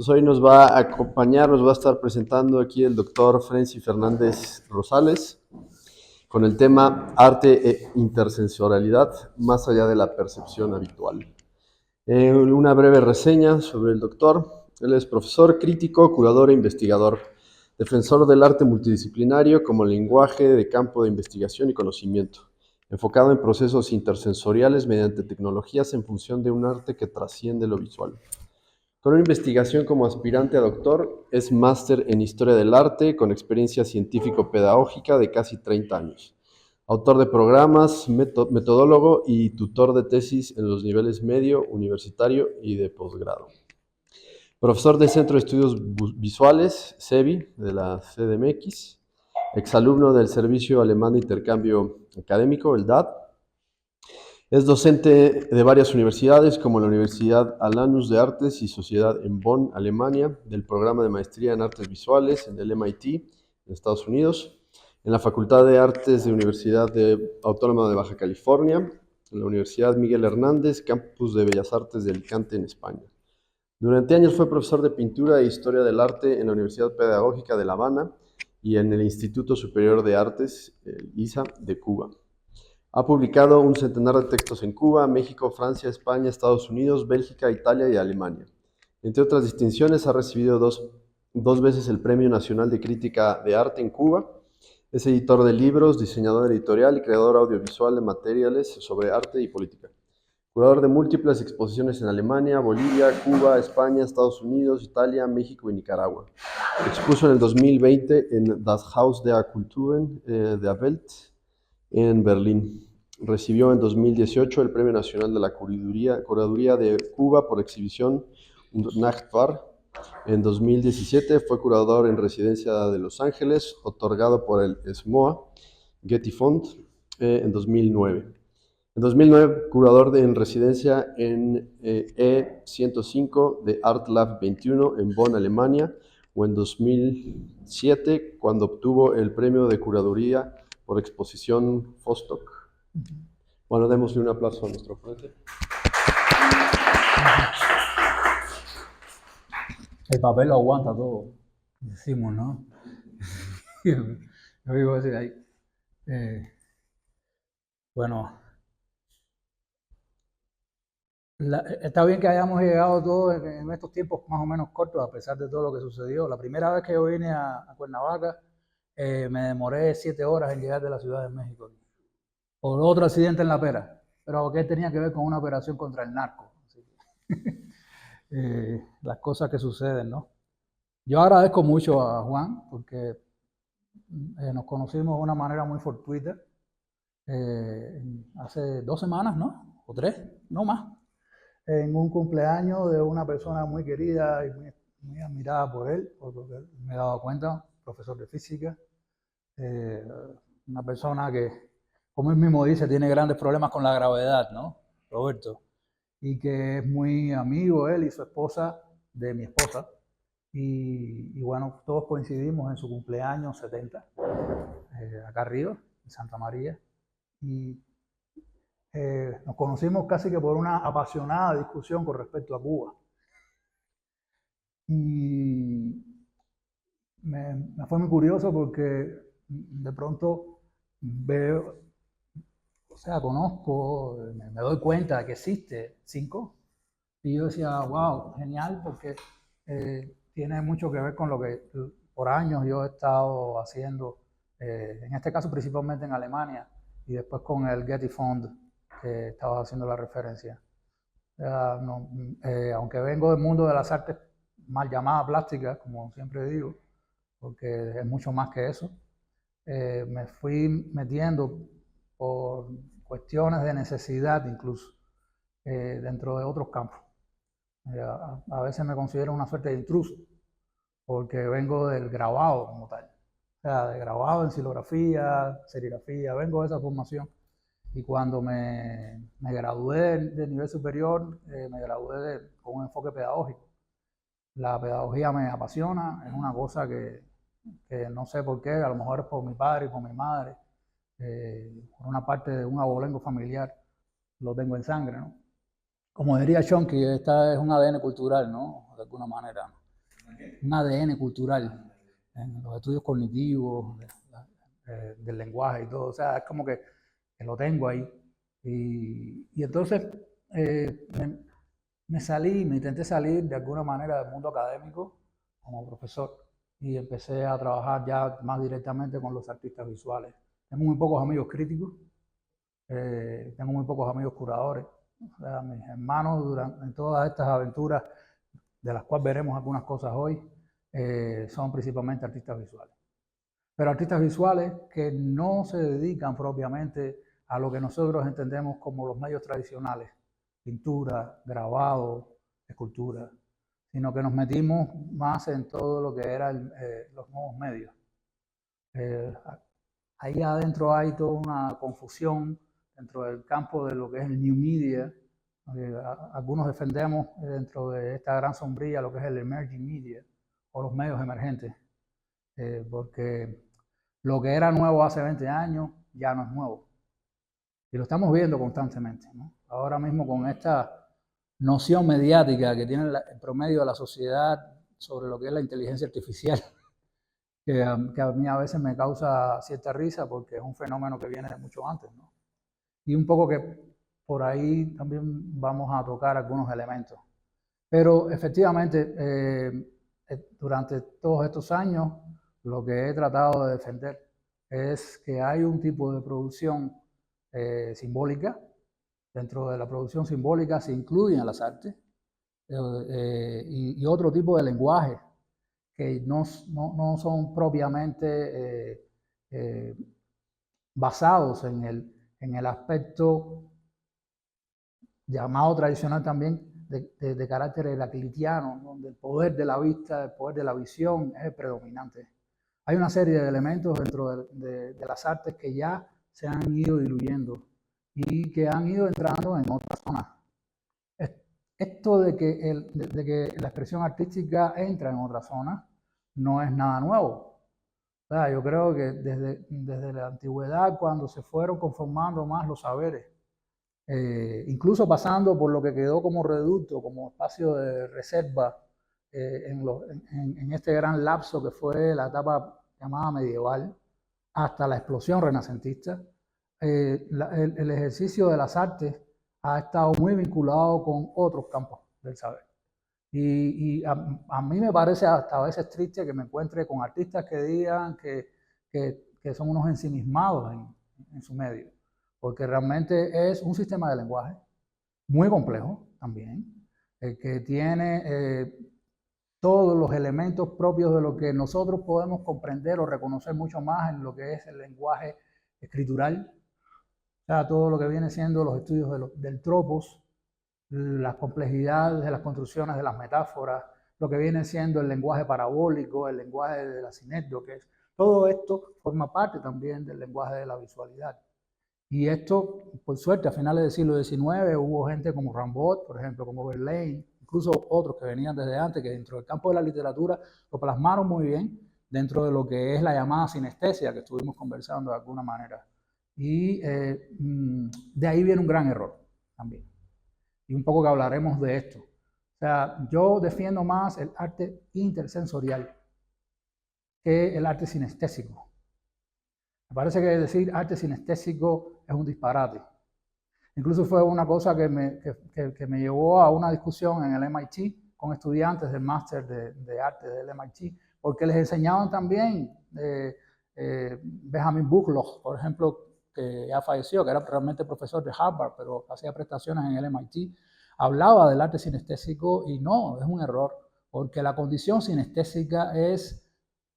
Entonces hoy nos va a acompañar, nos va a estar presentando aquí el doctor Frenzy Fernández Rosales con el tema arte e intersensorialidad más allá de la percepción habitual. Una breve reseña sobre el doctor. Él es profesor, crítico, curador e investigador, defensor del arte multidisciplinario como lenguaje de campo de investigación y conocimiento, enfocado en procesos intersensoriales mediante tecnologías en función de un arte que trasciende lo visual. Con una investigación como aspirante a doctor, es máster en Historia del Arte con experiencia científico-pedagógica de casi 30 años. Autor de programas, metodólogo y tutor de tesis en los niveles medio, universitario y de posgrado. Profesor del Centro de Estudios Visuales, CEVI, de la CDMX. Exalumno del Servicio Alemán de Intercambio Académico, el DAT. Es docente de varias universidades, como la Universidad Alanus de Artes y Sociedad en Bonn, Alemania, del programa de maestría en Artes Visuales en el MIT, en Estados Unidos, en la Facultad de Artes de Universidad Autónoma de Baja California, en la Universidad Miguel Hernández, Campus de Bellas Artes de Alicante, en España. Durante años fue profesor de pintura e historia del arte en la Universidad Pedagógica de La Habana y en el Instituto Superior de Artes, ISA, de Cuba. Ha publicado un centenar de textos en Cuba, México, Francia, España, Estados Unidos, Bélgica, Italia y Alemania. Entre otras distinciones, ha recibido dos veces el Premio Nacional de Crítica de Arte en Cuba. Es editor de libros, diseñador editorial y creador audiovisual de materiales sobre arte y política. Curador de múltiples exposiciones en Alemania, Bolivia, Cuba, España, Estados Unidos, Italia, México y Nicaragua. Expuso en el 2020 en Das Haus der Kulturen der Welt en Berlín. Recibió en 2018 el Premio Nacional de la Curaduría de Cuba por exhibición Nachtwahr. En 2017 fue curador en residencia de Los Ángeles, otorgado por el SMOA Getty Fund en 2009. En 2009, curador en residencia en E105 de Art Lab 21 en Bonn, Alemania, o en 2007, cuando obtuvo el premio de curaduría por exposición Vostok. Bueno, démosle un aplauso a nuestro ponente. El papel lo aguanta todo, decimos, ¿no? Yo digo así ahí. Bueno, está bien que hayamos llegado todos en estos tiempos más o menos cortos, a pesar de todo lo que sucedió. La primera vez que yo vine a Cuernavaca, me demoré 7 horas en llegar de la Ciudad de México. Por otro accidente en La Pera, pero que tenía que ver con una operación contra el narco. Así que, las cosas que suceden, ¿no? Yo agradezco mucho a Juan porque nos conocimos de una manera muy fortuita hace 2 semanas, ¿no? O 3, no más, en un cumpleaños de una persona muy querida y muy admirada por él, porque me he dado cuenta, profesor de física, una persona que, como él mismo dice, tiene grandes problemas con la gravedad, ¿no? Roberto, y que es muy amigo él y su esposa de mi esposa. Y bueno, todos coincidimos en su cumpleaños 70, acá arriba, en Santa María. Y nos conocimos casi que por una apasionada discusión con respecto a Cuba. Y me fue muy curioso porque de pronto veo, o sea, conozco, me doy cuenta de que existe 5. Y yo decía, wow, genial, porque tiene mucho que ver con lo que por años yo he estado haciendo, en este caso principalmente en Alemania, y después con el Getty Fund, que estaba haciendo la referencia. No, aunque vengo del mundo de las artes mal llamadas plásticas, como siempre digo, porque es mucho más que eso, me fui metiendo por cuestiones de necesidad incluso, dentro de otros campos. A veces me considero una suerte de intruso, porque vengo del grabado como tal. O sea, de grabado en xilografía, serigrafía, vengo de esa formación. Y cuando me gradué de nivel superior, me gradué con un enfoque pedagógico. La pedagogía me apasiona, es una cosa que no sé por qué, a lo mejor es por mi padre y por mi madre, por una parte de un abolengo familiar, lo tengo en sangre, ¿no? Como diría Chomsky, esta es un ADN cultural, ¿no? De alguna manera, ¿no? un ADN cultural en los estudios cognitivos, del lenguaje y todo. O sea, es como que lo tengo ahí. Y entonces me intenté salir de alguna manera del mundo académico como profesor y empecé a trabajar ya más directamente con los artistas visuales. Tengo muy pocos amigos críticos, tengo muy pocos amigos curadores. O sea, mis hermanos en todas estas aventuras, de las cuales veremos algunas cosas hoy, son principalmente artistas visuales. Pero artistas visuales que no se dedican propiamente a lo que nosotros entendemos como los medios tradicionales, pintura, grabado, escultura, sino que nos metimos más en todo lo que eran los nuevos medios. Ahí adentro hay toda una confusión dentro del campo de lo que es el new media. Algunos defendemos dentro de esta gran sombrilla lo que es el emerging media o los medios emergentes, porque lo que era nuevo hace 20 años ya no es nuevo. Y lo estamos viendo constantemente, ¿no? Ahora mismo con esta noción mediática que tiene el promedio de la sociedad sobre lo que es la inteligencia artificial, que a mí a veces me causa cierta risa porque es un fenómeno que viene de mucho antes, ¿no? Y un poco que por ahí también vamos a tocar algunos elementos. Pero efectivamente, durante todos estos años, lo que he tratado de defender es que hay un tipo de producción simbólica. Dentro de la producción simbólica se incluyen las artes y otro tipo de lenguaje que no son propiamente basados en el aspecto llamado tradicional también de carácter heraclitiano, donde el poder de la vista, el poder de la visión es el predominante. Hay una serie de elementos dentro de las artes que ya se han ido diluyendo y que han ido entrando en otras zonas. Esto de que la expresión artística entra en otras zonas no es nada nuevo. O sea, yo creo que desde la antigüedad, cuando se fueron conformando más los saberes, incluso pasando por lo que quedó como reducto, como espacio de reserva en este gran lapso que fue la etapa llamada medieval, hasta la explosión renacentista, el ejercicio de las artes ha estado muy vinculado con otros campos del saber. Y a mí me parece hasta a veces triste que me encuentre con artistas que digan que son unos ensimismados en su medio, porque realmente es un sistema de lenguaje muy complejo también, que tiene todos los elementos propios de lo que nosotros podemos comprender o reconocer mucho más en lo que es el lenguaje escritural. O sea, todo lo que viene siendo los estudios del tropos, las complejidades de las construcciones de las metáforas, lo que viene siendo el lenguaje parabólico, el lenguaje de las sinécdoques. Todo esto forma parte también del lenguaje de la visualidad. Y esto, por suerte, a finales del siglo XIX hubo gente como Rimbaud, por ejemplo, como Verlaine, incluso otros que venían desde antes, que dentro del campo de la literatura lo plasmaron muy bien dentro de lo que es la llamada sinestesia que estuvimos conversando de alguna manera. Y de ahí viene un gran error también. Y un poco que hablaremos de esto. O sea, yo defiendo más el arte intersensorial que el arte sinestésico. Me parece que decir arte sinestésico es un disparate. Incluso fue una cosa que me llevó a una discusión en el MIT con estudiantes del máster de arte del MIT, porque les enseñaban también Benjamin Buchloh, por ejemplo, que ya falleció, que era realmente profesor de Harvard, pero hacía prestaciones en el MIT, hablaba del arte sinestésico y no, es un error, porque la condición sinestésica es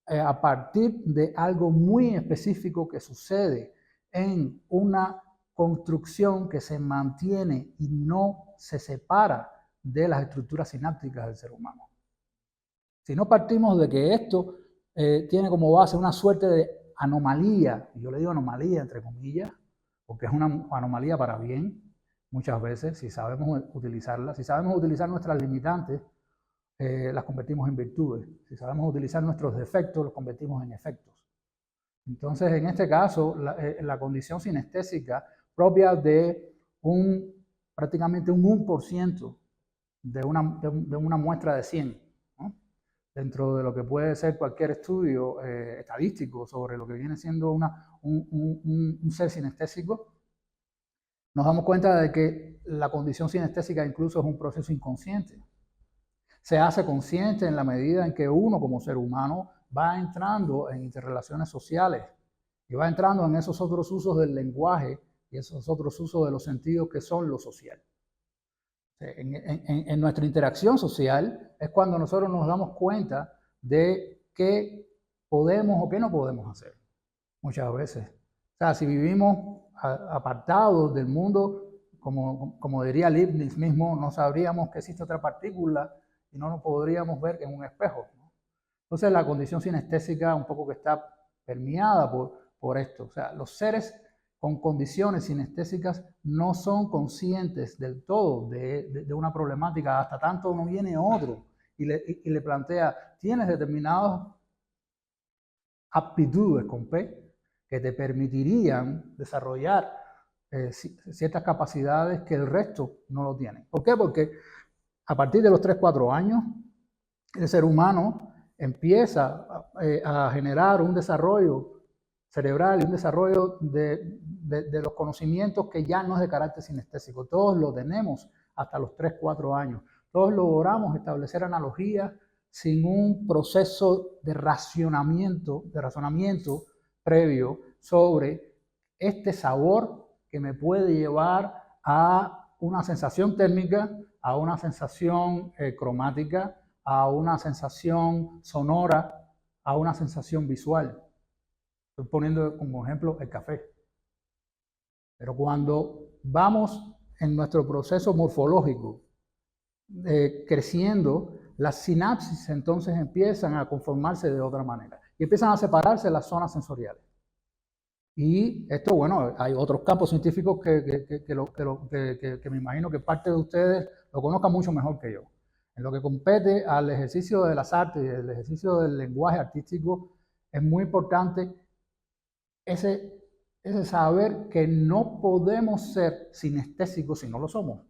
a partir de algo muy específico que sucede en una construcción que se mantiene y no se separa de las estructuras sinápticas del ser humano. Si no partimos de que esto tiene como base una suerte de anomalía, y yo le digo anomalía entre comillas, porque es una anomalía para bien, muchas veces, si sabemos utilizarla, si sabemos utilizar nuestras limitantes, las convertimos en virtudes. Si sabemos utilizar nuestros defectos, los convertimos en efectos. Entonces, en este caso, la condición sinestésica propia de prácticamente un 1% de una muestra de 100, ¿no? dentro de lo que puede ser cualquier estudio estadístico sobre lo que viene siendo un ser sinestésico, nos damos cuenta de que la condición sinestésica incluso es un proceso inconsciente. Se hace consciente en la medida en que uno como ser humano va entrando en interrelaciones sociales y va entrando en esos otros usos del lenguaje y esos otros usos de los sentidos que son lo social. En nuestra interacción social es cuando nosotros nos damos cuenta de qué podemos o qué no podemos hacer, muchas veces. O sea, si vivimos apartados del mundo, como diría Leibniz mismo, no sabríamos que existe otra partícula y no nos podríamos ver en un espejo, ¿no? Entonces la condición sinestésica un poco que está permeada por esto. O sea, los seres con condiciones sinestésicas no son conscientes del todo de una problemática, hasta tanto no viene otro y le plantea, tienes determinadas aptitudes con P que te permitirían desarrollar ciertas capacidades que el resto no lo tienen. ¿Por qué? Porque a partir de los 3, 4 años, el ser humano empieza a generar un desarrollo cerebral y un desarrollo de los conocimientos que ya no es de carácter sinestésico. Todos lo tenemos hasta los 3, 4 años. Todos logramos establecer analogías sin un proceso de razonamiento previo sobre este sabor que me puede llevar a una sensación térmica, a una sensación cromática, a una sensación sonora, a una sensación visual. Estoy poniendo como ejemplo el café. Pero cuando vamos en nuestro proceso morfológico creciendo, las sinapsis entonces empiezan a conformarse de otra manera y empiezan a separarse las zonas sensoriales. Y esto, bueno, hay otros campos científicos que me imagino que parte de ustedes lo conozcan mucho mejor que yo. En lo que compete al ejercicio de las artes y el ejercicio del lenguaje artístico, es muy importante ese saber que no podemos ser sinestésicos si no lo somos,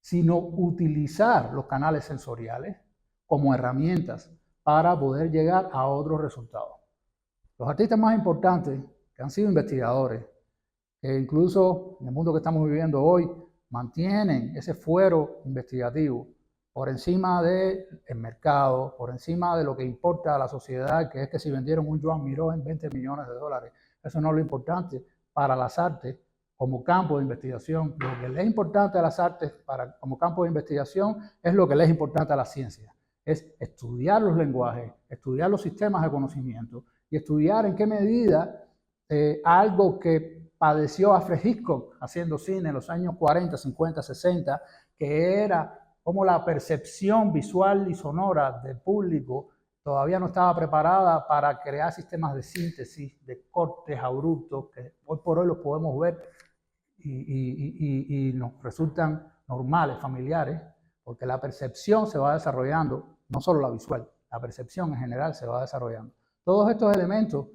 sino utilizar los canales sensoriales como herramientas para poder llegar a otros resultados. Los artistas más importantes que han sido investigadores, que incluso en el mundo que estamos viviendo hoy, mantienen ese fuero investigativo por encima del mercado, por encima de lo que importa a la sociedad, que es que si vendieron un Joan Miró en 20 millones de dólares, eso no es lo importante para las artes como campo de investigación. Lo que le es importante a las artes como campo de investigación es lo que le es importante a la ciencia, es estudiar los lenguajes, estudiar los sistemas de conocimiento y estudiar en qué medida algo que padeció Alfred Hitchcock haciendo cine en los años 40, 50, 60, que era como la percepción visual y sonora del público todavía no estaba preparada para crear sistemas de síntesis, de cortes abruptos, que hoy por hoy los podemos ver y nos resultan normales, familiares, porque la percepción se va desarrollando, no solo la visual, la percepción en general se va desarrollando. Todos estos elementos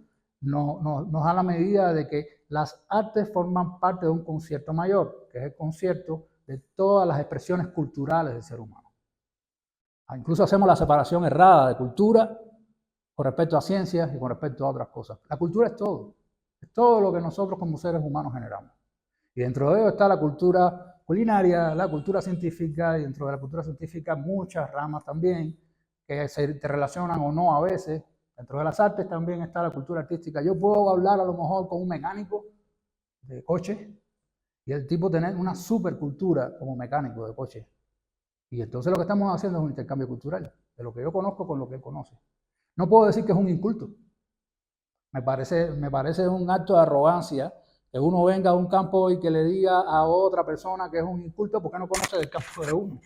nos dan la medida de que las artes forman parte de un concierto mayor, que es el concierto de todas las expresiones culturales del ser humano. Incluso hacemos la separación errada de cultura con respecto a ciencias y con respecto a otras cosas. La cultura es todo lo que nosotros como seres humanos generamos. Y dentro de ello está la cultura culinaria, la cultura científica, y dentro de la cultura científica muchas ramas también que se relacionan o no a veces. Dentro de las artes también está la cultura artística. Yo puedo hablar a lo mejor con un mecánico de coche y el tipo tener una supercultura como mecánico de coche. Y entonces lo que estamos haciendo es un intercambio cultural, de lo que yo conozco con lo que él conoce. No puedo decir que es un inculto. Me parece un acto de arrogancia que uno venga a un campo y que le diga a otra persona que es un inculto porque no conoce del campo de uno.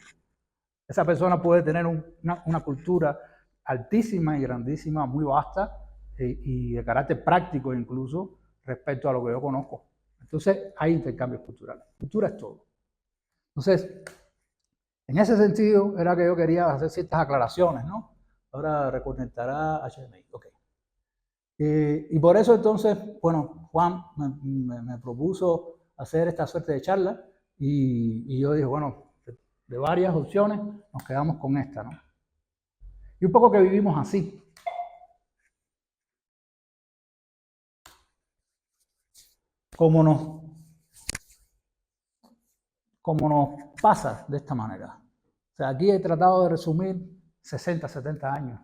Esa persona puede tener una cultura altísima y grandísima, muy vasta y de carácter práctico incluso respecto a lo que yo conozco. Entonces hay intercambios culturales. Cultura es todo. Entonces, en ese sentido era que yo quería hacer ciertas aclaraciones, ¿no? Ahora reconectará HDMI. Ok. Y por eso entonces, bueno, Juan me propuso hacer esta suerte de charla y yo dije, bueno, de varias opciones nos quedamos con esta, ¿no? Y un poco que vivimos así. Como nos pasa de esta manera. O sea, aquí he tratado de resumir 60, 70 años.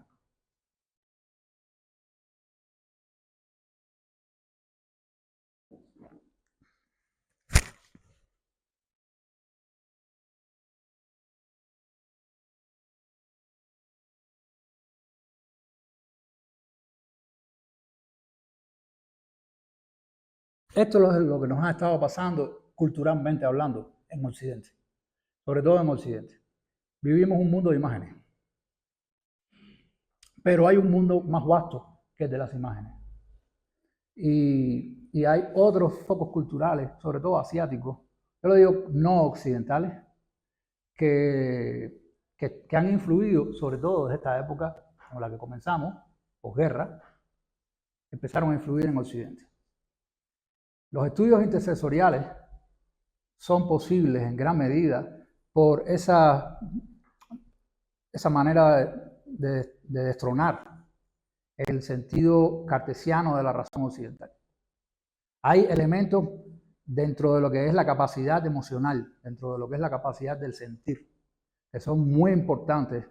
Esto es lo que nos ha estado pasando culturalmente hablando en Occidente, sobre todo en Occidente. Vivimos un mundo de imágenes, pero hay un mundo más vasto que el de las imágenes. Y hay otros focos culturales, sobre todo asiáticos, yo lo digo no occidentales, que han influido, sobre todo desde esta época con la que comenzamos, posguerra, empezaron a influir en Occidente. Los estudios intersensoriales son posibles en gran medida por esa manera de destronar el sentido cartesiano de la razón occidental. Hay elementos dentro de lo que es la capacidad emocional, dentro de lo que es la capacidad del sentir, que son muy importantes,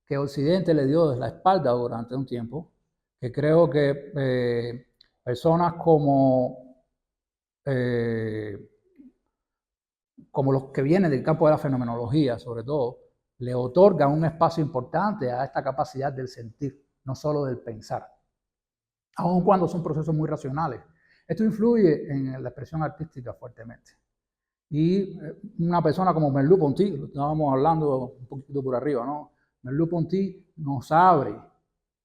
que Occidente le dio de la espalda durante un tiempo, que creo que personas como los que vienen del campo de la fenomenología, sobre todo, le otorgan un espacio importante a esta capacidad del sentir, no solo del pensar, aun cuando son procesos muy racionales. Esto influye en la expresión artística fuertemente. Y una persona como Merleau-Ponty, lo estábamos hablando un poquito por arriba, ¿no? Merleau-Ponty nos abre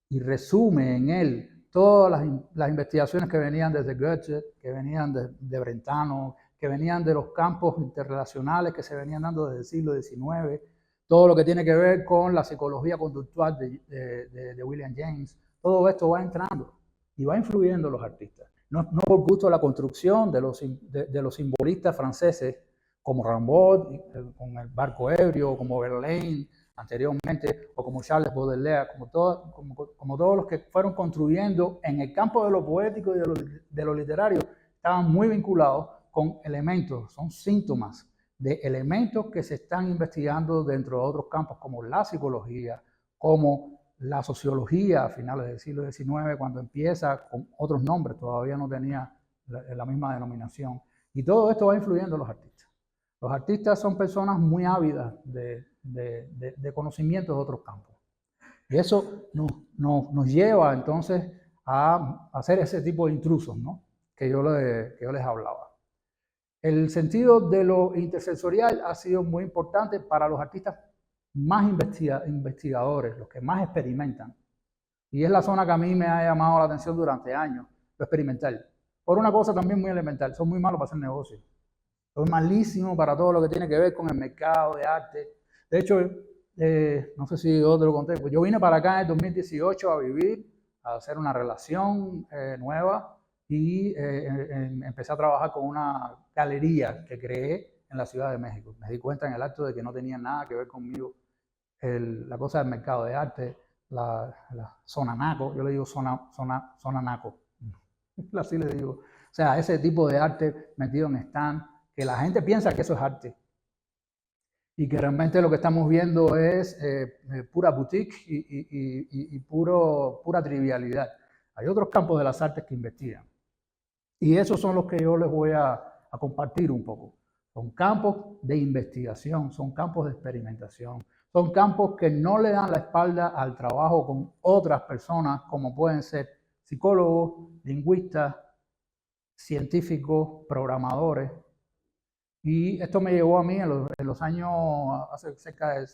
y resume en él todas las investigaciones que venían desde Goethe, que venían de Brentano, que venían de los campos interrelacionales que se venían dando desde el siglo XIX, todo lo que tiene que ver con la psicología conductual de William James, todo esto va entrando y va influyendo en los artistas. No por gusto de la construcción de los simbolistas franceses como Rimbaud, con el barco ebrio, como Verlaine anteriormente, o como Charles Baudelaire, como todos los que fueron construyendo en el campo de lo poético y de lo literario, estaban muy vinculados con elementos, son síntomas de elementos que se están investigando dentro de otros campos como la psicología, como la sociología a finales del siglo XIX, cuando empieza con otros nombres, todavía no tenía la misma denominación. Y todo esto va influyendo en los artistas. Los artistas son personas muy ávidas de conocimientos de otros campos. Y eso nos lleva entonces a hacer ese tipo de intrusos, ¿no? que yo les hablaba. El sentido de lo intersensorial ha sido muy importante para los artistas más investigadores, los que más experimentan. Y es la zona que a mí me ha llamado la atención durante años, lo experimental. Por una cosa también muy elemental, son muy malos para hacer negocios. Son malísimos para todo lo que tiene que ver con el mercado de arte. De hecho, no sé si yo te lo conté, pues yo vine para acá en el 2018 a vivir, a hacer una relación nueva y empecé a trabajar con una galería que creé en la Ciudad de México. Me di cuenta en el acto de que no tenía nada que ver conmigo la cosa del mercado de arte, la zona naco, yo le digo zona naco, así le digo. O sea, ese tipo de arte metido en stand, que la gente piensa que eso es arte y que realmente lo que estamos viendo es pura boutique y pura trivialidad. Hay otros campos de las artes que investigan y esos son los que yo les voy a compartir un poco. Son campos de investigación, son campos de experimentación, son campos que no le dan la espalda al trabajo con otras personas como pueden ser psicólogos, lingüistas, científicos, programadores. Y esto me llevó a mí en los años, hace cerca de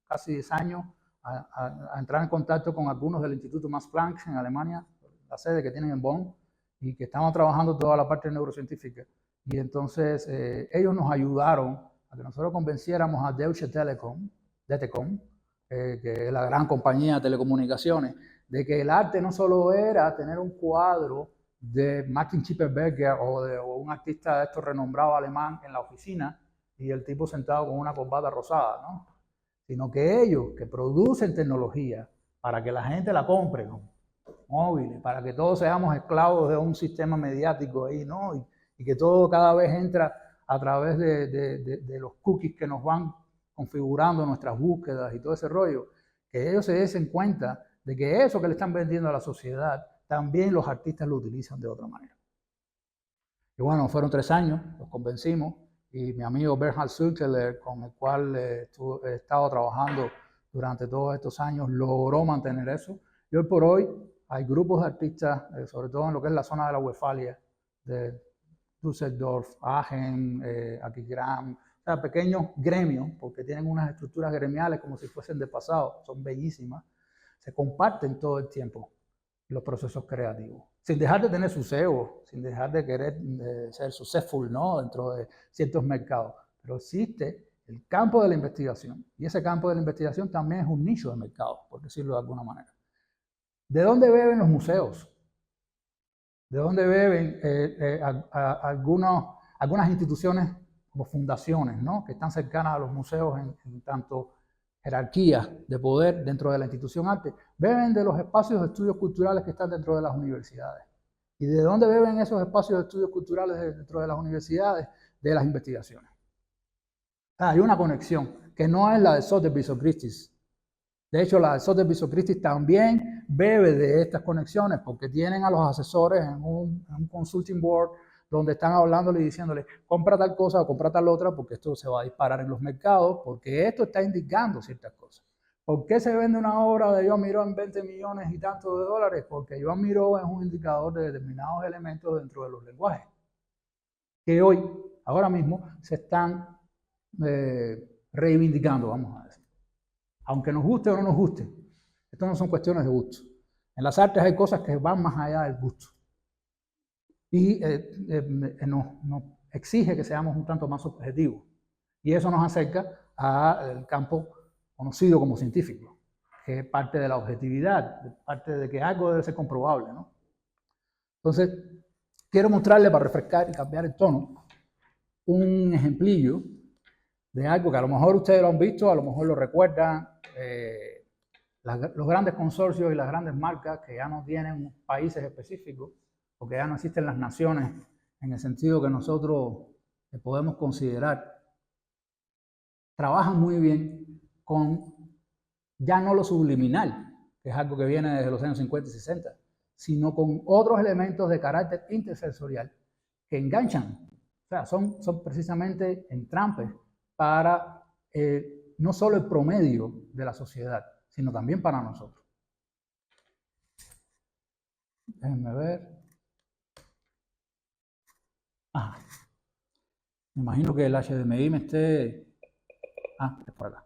casi 10 años, a entrar en contacto con algunos del Instituto Max Planck en Alemania, la sede que tienen en Bonn, y que estaban trabajando toda la parte neurocientífica. Y entonces ellos nos ayudaron a que nosotros convenciéramos a Deutsche Telekom, DTCom, que es la gran compañía de telecomunicaciones, de que el arte no solo era tener un cuadro de Martin Schipperberger o un artista de estos renombrado alemán en la oficina y el tipo sentado con una corbata rosada, ¿no? Sino que ellos que producen tecnología, para que la gente la compre, ¿no? Móviles, para que todos seamos esclavos de un sistema mediático ahí, ¿no? Y que todo cada vez entra a través de los cookies que nos van configurando nuestras búsquedas y todo ese rollo, que ellos se den cuenta de que eso que le están vendiendo a la sociedad, también los artistas lo utilizan de otra manera. Y bueno, fueron 3 años, los convencimos, y mi amigo Bernhard Zurteler, con el cual he estado trabajando durante todos estos años, logró mantener eso. Y hoy por hoy hay grupos de artistas, sobre todo en lo que es la zona de la Westfalia, de Düsseldorf, Aachen, Aquisgrán, o sea, pequeños gremios, porque tienen unas estructuras gremiales como si fuesen de pasado, son bellísimas, se comparten todo el tiempo los procesos creativos, sin dejar de tener su SEO, sin dejar de querer ser successful, ¿no? Dentro de ciertos mercados, pero existe el campo de la investigación, y ese campo de la investigación también es un nicho de mercado, por decirlo de alguna manera. ¿De dónde beben los museos? ¿De dónde beben algunas instituciones como fundaciones, ¿no? Que están cercanas a los museos en tanto jerarquía de poder dentro de la institución arte? Beben de los espacios de estudios culturales que están dentro de las universidades. ¿Y de dónde beben esos espacios de estudios culturales dentro de las universidades? De las investigaciones. Hay una conexión que no es la de Sotheby's o Christie's. De hecho, la de Sotheby's o Christie's también bebe de estas conexiones porque tienen a los asesores en un consulting board donde están hablándole y diciéndole compra tal cosa o compra tal otra porque esto se va a disparar en los mercados, porque esto está indicando ciertas cosas. ¿Por qué se vende una obra de Joan Miró en 20 millones y tantos de dólares? Porque Joan Miró es un indicador de determinados elementos dentro de los lenguajes que hoy, ahora mismo, se están reivindicando, vamos a decir. Aunque nos guste o no nos guste, esto no son cuestiones de gusto. En las artes hay cosas que van más allá del gusto. Y nos exige que seamos un tanto más objetivos. Y eso nos acerca al campo conocido como científico, que es parte de la objetividad, parte de que algo debe ser comprobable, ¿no? Entonces, quiero mostrarle, para refrescar y cambiar el tono, un ejemplillo de algo que a lo mejor ustedes lo han visto, a lo mejor lo recuerdan, los grandes consorcios y las grandes marcas que ya no tienen países específicos, porque ya no existen las naciones en el sentido que nosotros podemos considerar, trabajan muy bien con ya no lo subliminal, que es algo que viene desde los años 50 y 60, sino con otros elementos de carácter intersensorial que enganchan. O sea, son precisamente entrampes para no solo el promedio de la sociedad, sino también para nosotros. Déjenme ver. Me imagino que el HDMI me esté... es por acá.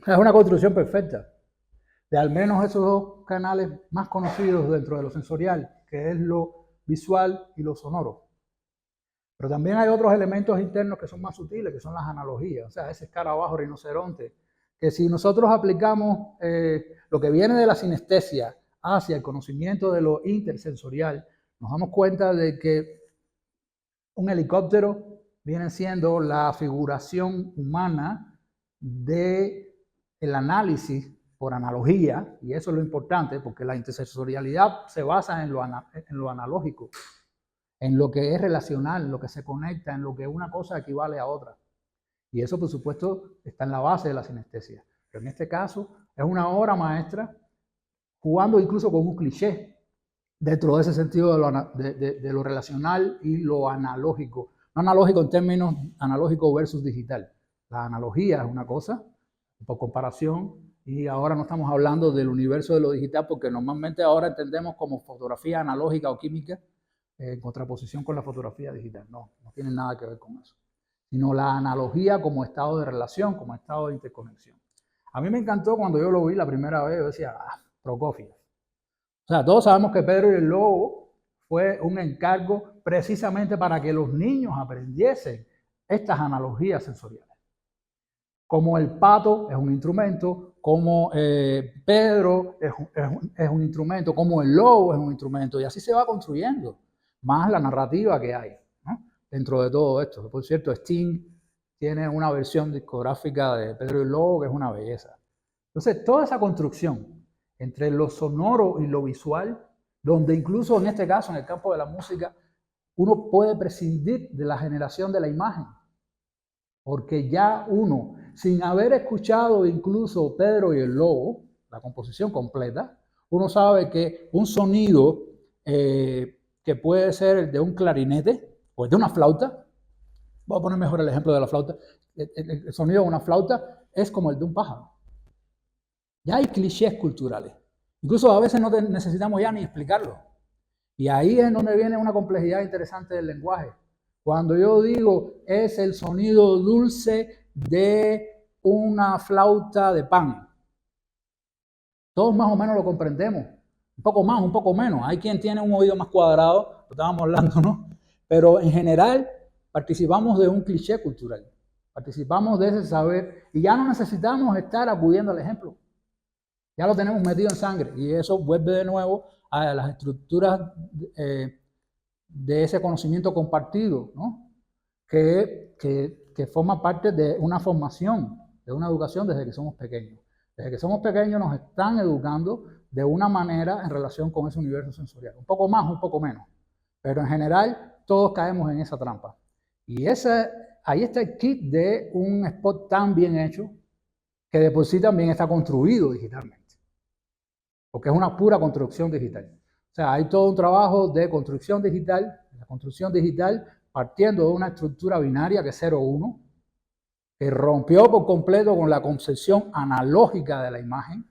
Es una construcción perfecta de al menos esos dos canales más conocidos dentro de lo sensorial, que es lo visual y lo sonoro. Pero también hay otros elementos internos que son más sutiles, que son las analogías, o sea, ese escarabajo rinoceronte, que si nosotros aplicamos lo que viene de la sinestesia hacia el conocimiento de lo intersensorial, nos damos cuenta de que un helicóptero viene siendo la figuración humana del análisis por analogía, y eso es lo importante, porque la intersensorialidad se basa en lo analógico, en lo que es relacional, en lo que se conecta, en lo que una cosa equivale a otra. Y eso, por supuesto, está en la base de la sinestesia. Pero en este caso, Es una obra maestra, jugando incluso con un cliché, dentro de ese sentido de lo relacional y lo analógico. No analógico en términos analógico versus digital. La analogía es una cosa, por comparación, y ahora no estamos hablando del universo de lo digital, porque normalmente ahora entendemos como fotografía analógica o química, en contraposición con la fotografía digital. No, no tiene nada que ver con eso. Sino la analogía como estado de relación, como estado de interconexión. A mí me encantó cuando yo lo vi la primera vez, yo decía, Prokofiev. O sea, todos sabemos que Pedro y el Lobo fue un encargo precisamente para que los niños aprendiesen estas analogías sensoriales. Como el pato es un instrumento, como Pedro es un instrumento, como el lobo es un instrumento, y así se va construyendo más la narrativa que hay, ¿no? Dentro de todo esto. Por cierto, Sting tiene una versión discográfica de Pedro y el Lobo que es una belleza. Entonces, toda esa construcción entre lo sonoro y lo visual, donde incluso en este caso, en el campo de la música, uno puede prescindir de la generación de la imagen, porque ya uno, sin haber escuchado incluso Pedro y el Lobo, la composición completa, uno sabe que un sonido que puede ser el de un clarinete o el de una flauta, voy a poner mejor el ejemplo de la flauta, el sonido de una flauta es como el de un pájaro. Ya hay clichés culturales. Incluso a veces no necesitamos ya ni explicarlo. Y ahí es donde viene una complejidad interesante del lenguaje. Cuando yo digo es el sonido dulce de una flauta de pan, todos más o menos lo comprendemos. Un poco más, un poco menos. Hay quien tiene un oído más cuadrado, lo estábamos hablando, ¿no? Pero en general participamos de un cliché cultural. Participamos de ese saber y ya no necesitamos estar acudiendo al ejemplo. Ya lo tenemos metido en sangre y eso vuelve de nuevo a las estructuras de ese conocimiento compartido, ¿no? que forma parte de una formación, de una educación desde que somos pequeños. Desde que somos pequeños nos están educando de una manera en relación con ese universo sensorial. Un poco más, un poco menos. Pero en general todos caemos en esa trampa. Y ahí está el kit de un spot tan bien hecho que de por sí también está construido digitalmente. Porque es una pura construcción digital. O sea, hay todo un trabajo de construcción digital, partiendo de una estructura binaria que es 0-1, que rompió por completo con la concepción analógica de la imagen.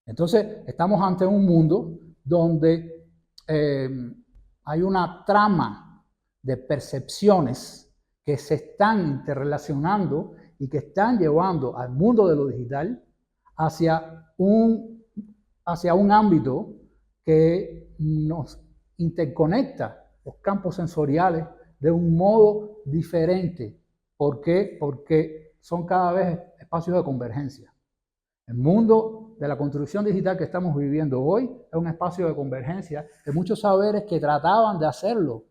Entonces, estamos ante un mundo donde hay una trama de percepciones que se están interrelacionando y que están llevando al mundo de lo digital hacia un ámbito que nos interconecta los campos sensoriales de un modo diferente. ¿Por qué? Porque son cada vez espacios de convergencia. El mundo de la construcción digital que estamos viviendo hoy es un espacio de convergencia de muchos saberes que trataban de hacerlo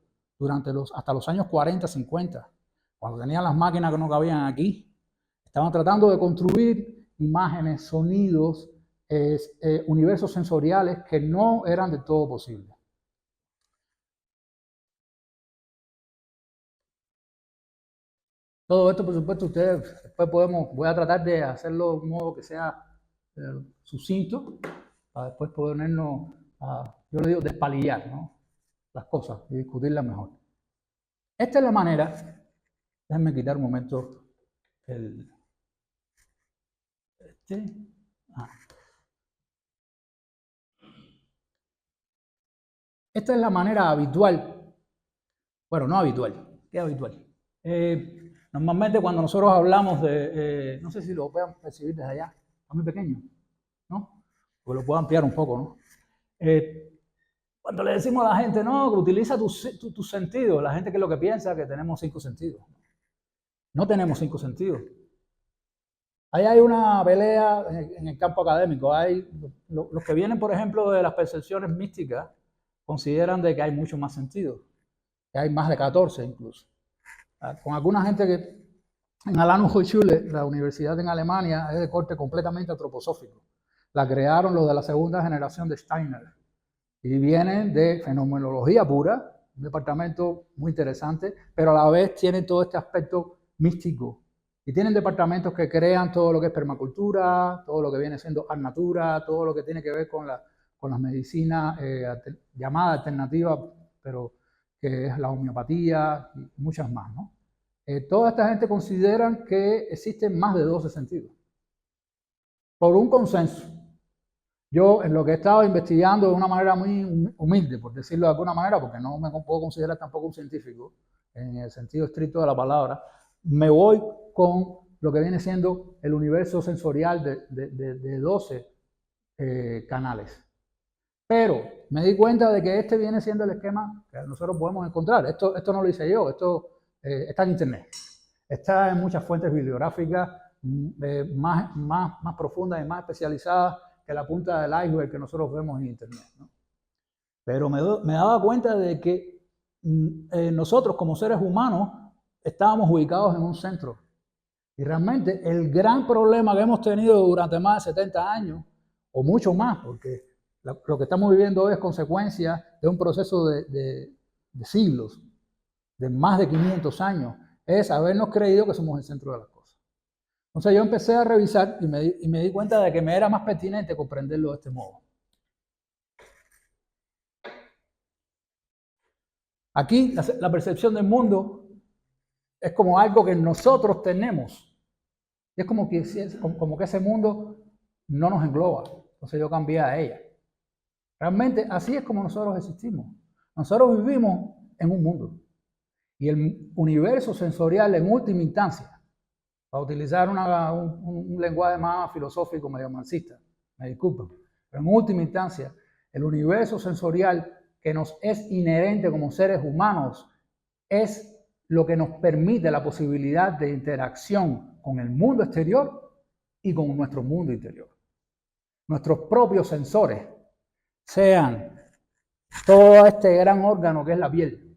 hasta los años 40, 50, cuando tenían las máquinas que no cabían aquí. Estaban tratando de construir imágenes, sonidos, universos sensoriales que no eran del todo posibles. Todo esto, por supuesto, ustedes después voy a tratar de hacerlo de un modo que sea sucinto, para después ponernos yo le digo, despalillar, ¿no? Las cosas y discutirlas mejor. Esta es la manera, déjenme quitar un momento Esta es la manera habitual, bueno, no habitual, ¿qué es habitual? Normalmente cuando nosotros hablamos de, no sé si lo puedan percibir desde allá, está muy pequeño, ¿no? O lo puedo ampliar un poco, ¿no? Cuando le decimos a la gente, no, que utiliza tus sentidos, la gente que es lo que piensa que tenemos 5 sentidos. No tenemos 5 sentidos. Ahí hay una pelea en el campo académico. Los que vienen, por ejemplo, de las percepciones místicas, consideran de que hay mucho más sentidos, que hay más de 14 incluso. Con alguna gente que en la Hochschule, la universidad en Alemania, es de corte completamente antroposófico. La crearon los de la segunda generación de Steiner y vienen de fenomenología pura, un departamento muy interesante, pero a la vez tienen todo este aspecto místico Y tienen departamentos que crean todo lo que es permacultura, todo lo que viene siendo art natura, todo lo que tiene que ver con las medicinas llamadas alternativas, pero que es la homeopatía y muchas más, ¿no? Toda esta gente consideran que existen más de 12 sentidos. Por un consenso. Yo en lo que he estado investigando de una manera muy humilde, por decirlo de alguna manera, porque no me puedo considerar tampoco un científico, en el sentido estricto de la palabra, me voy con lo que viene siendo el universo sensorial de 12 canales. Pero me di cuenta de que este viene siendo el esquema que nosotros podemos encontrar. Esto no lo hice yo, esto está en internet. Está en muchas fuentes bibliográficas más profundas y más especializadas que la punta del iceberg que nosotros vemos en internet, ¿no? Pero me daba cuenta de que nosotros como seres humanos estábamos ubicados en un centro. Y realmente el gran problema que hemos tenido durante más de 70 años, o mucho más, porque lo que estamos viviendo hoy es consecuencia de un proceso de siglos, de más de 500 años, es habernos creído que somos el centro de las cosas. Entonces yo empecé a revisar y me di cuenta de que me era más pertinente comprenderlo de este modo. Aquí la percepción del mundo es como algo que nosotros tenemos. Y es como que ese mundo no nos engloba. Entonces yo cambié a ella. Realmente así es como nosotros existimos. Nosotros vivimos en un mundo. Y el universo sensorial en última instancia, para utilizar un lenguaje más filosófico, medio marxista, me disculpen, pero en última instancia, el universo sensorial que nos es inherente como seres humanos es lo que nos permite la posibilidad de interacción con el mundo exterior y con nuestro mundo interior. Nuestros propios sensores, sean todo este gran órgano que es la piel,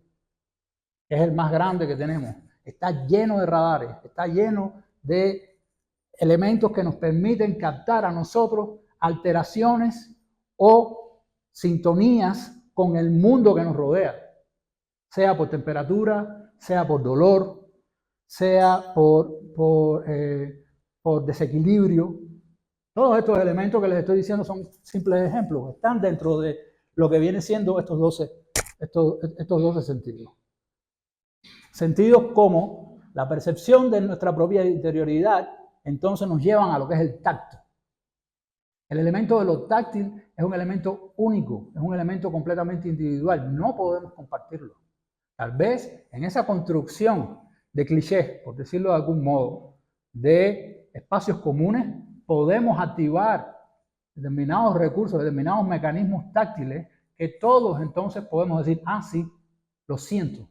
que es el más grande que tenemos, está lleno de radares, está lleno de elementos que nos permiten captar a nosotros alteraciones o sintonías con el mundo que nos rodea, sea por temperatura, sea por dolor, sea por desequilibrio. Todos estos elementos que les estoy diciendo son simples ejemplos, están dentro de lo que viene siendo estos 12 sentidos. Sentidos como la percepción de nuestra propia interioridad, entonces nos llevan a lo que es el tacto. El elemento de lo táctil es un elemento único, es un elemento completamente individual, no podemos compartirlo. Tal vez en esa construcción de clichés, por decirlo de algún modo, de espacios comunes, podemos activar determinados recursos, determinados mecanismos táctiles que todos entonces podemos decir, ah, sí, lo siento. O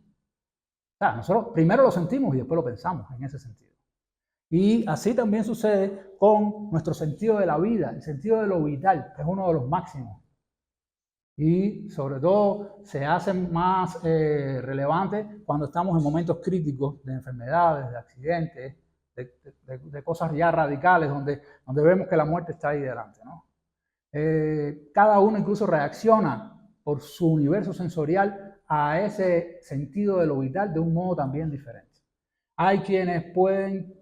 sea, nosotros primero lo sentimos y después lo pensamos en ese sentido. Y así también sucede con nuestro sentido de la vida, el sentido de lo vital, que es uno de los máximos. Y sobre todo se hacen más relevantes cuando estamos en momentos críticos de enfermedades, de accidentes, de cosas ya radicales, donde vemos que la muerte está ahí delante, ¿no? Cada uno incluso reacciona por su universo sensorial a ese sentido de lo vital de un modo también diferente. Hay quienes pueden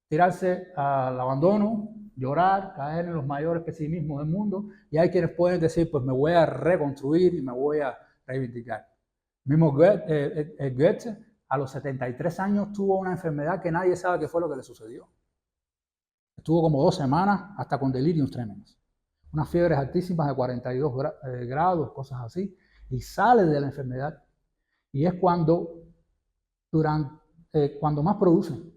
tirarse al abandono, llorar, caer en los mayores pesimismos del mundo, y hay quienes pueden decir, pues me voy a reconstruir y me voy a reivindicar. Mismo Goethe, a los 73 años, tuvo una enfermedad que nadie sabe qué fue lo que le sucedió. Estuvo como 2 semanas hasta con delirium tremens. Unas fiebres altísimas de 42 grados, cosas así, y sale de la enfermedad. Y es cuando más producen.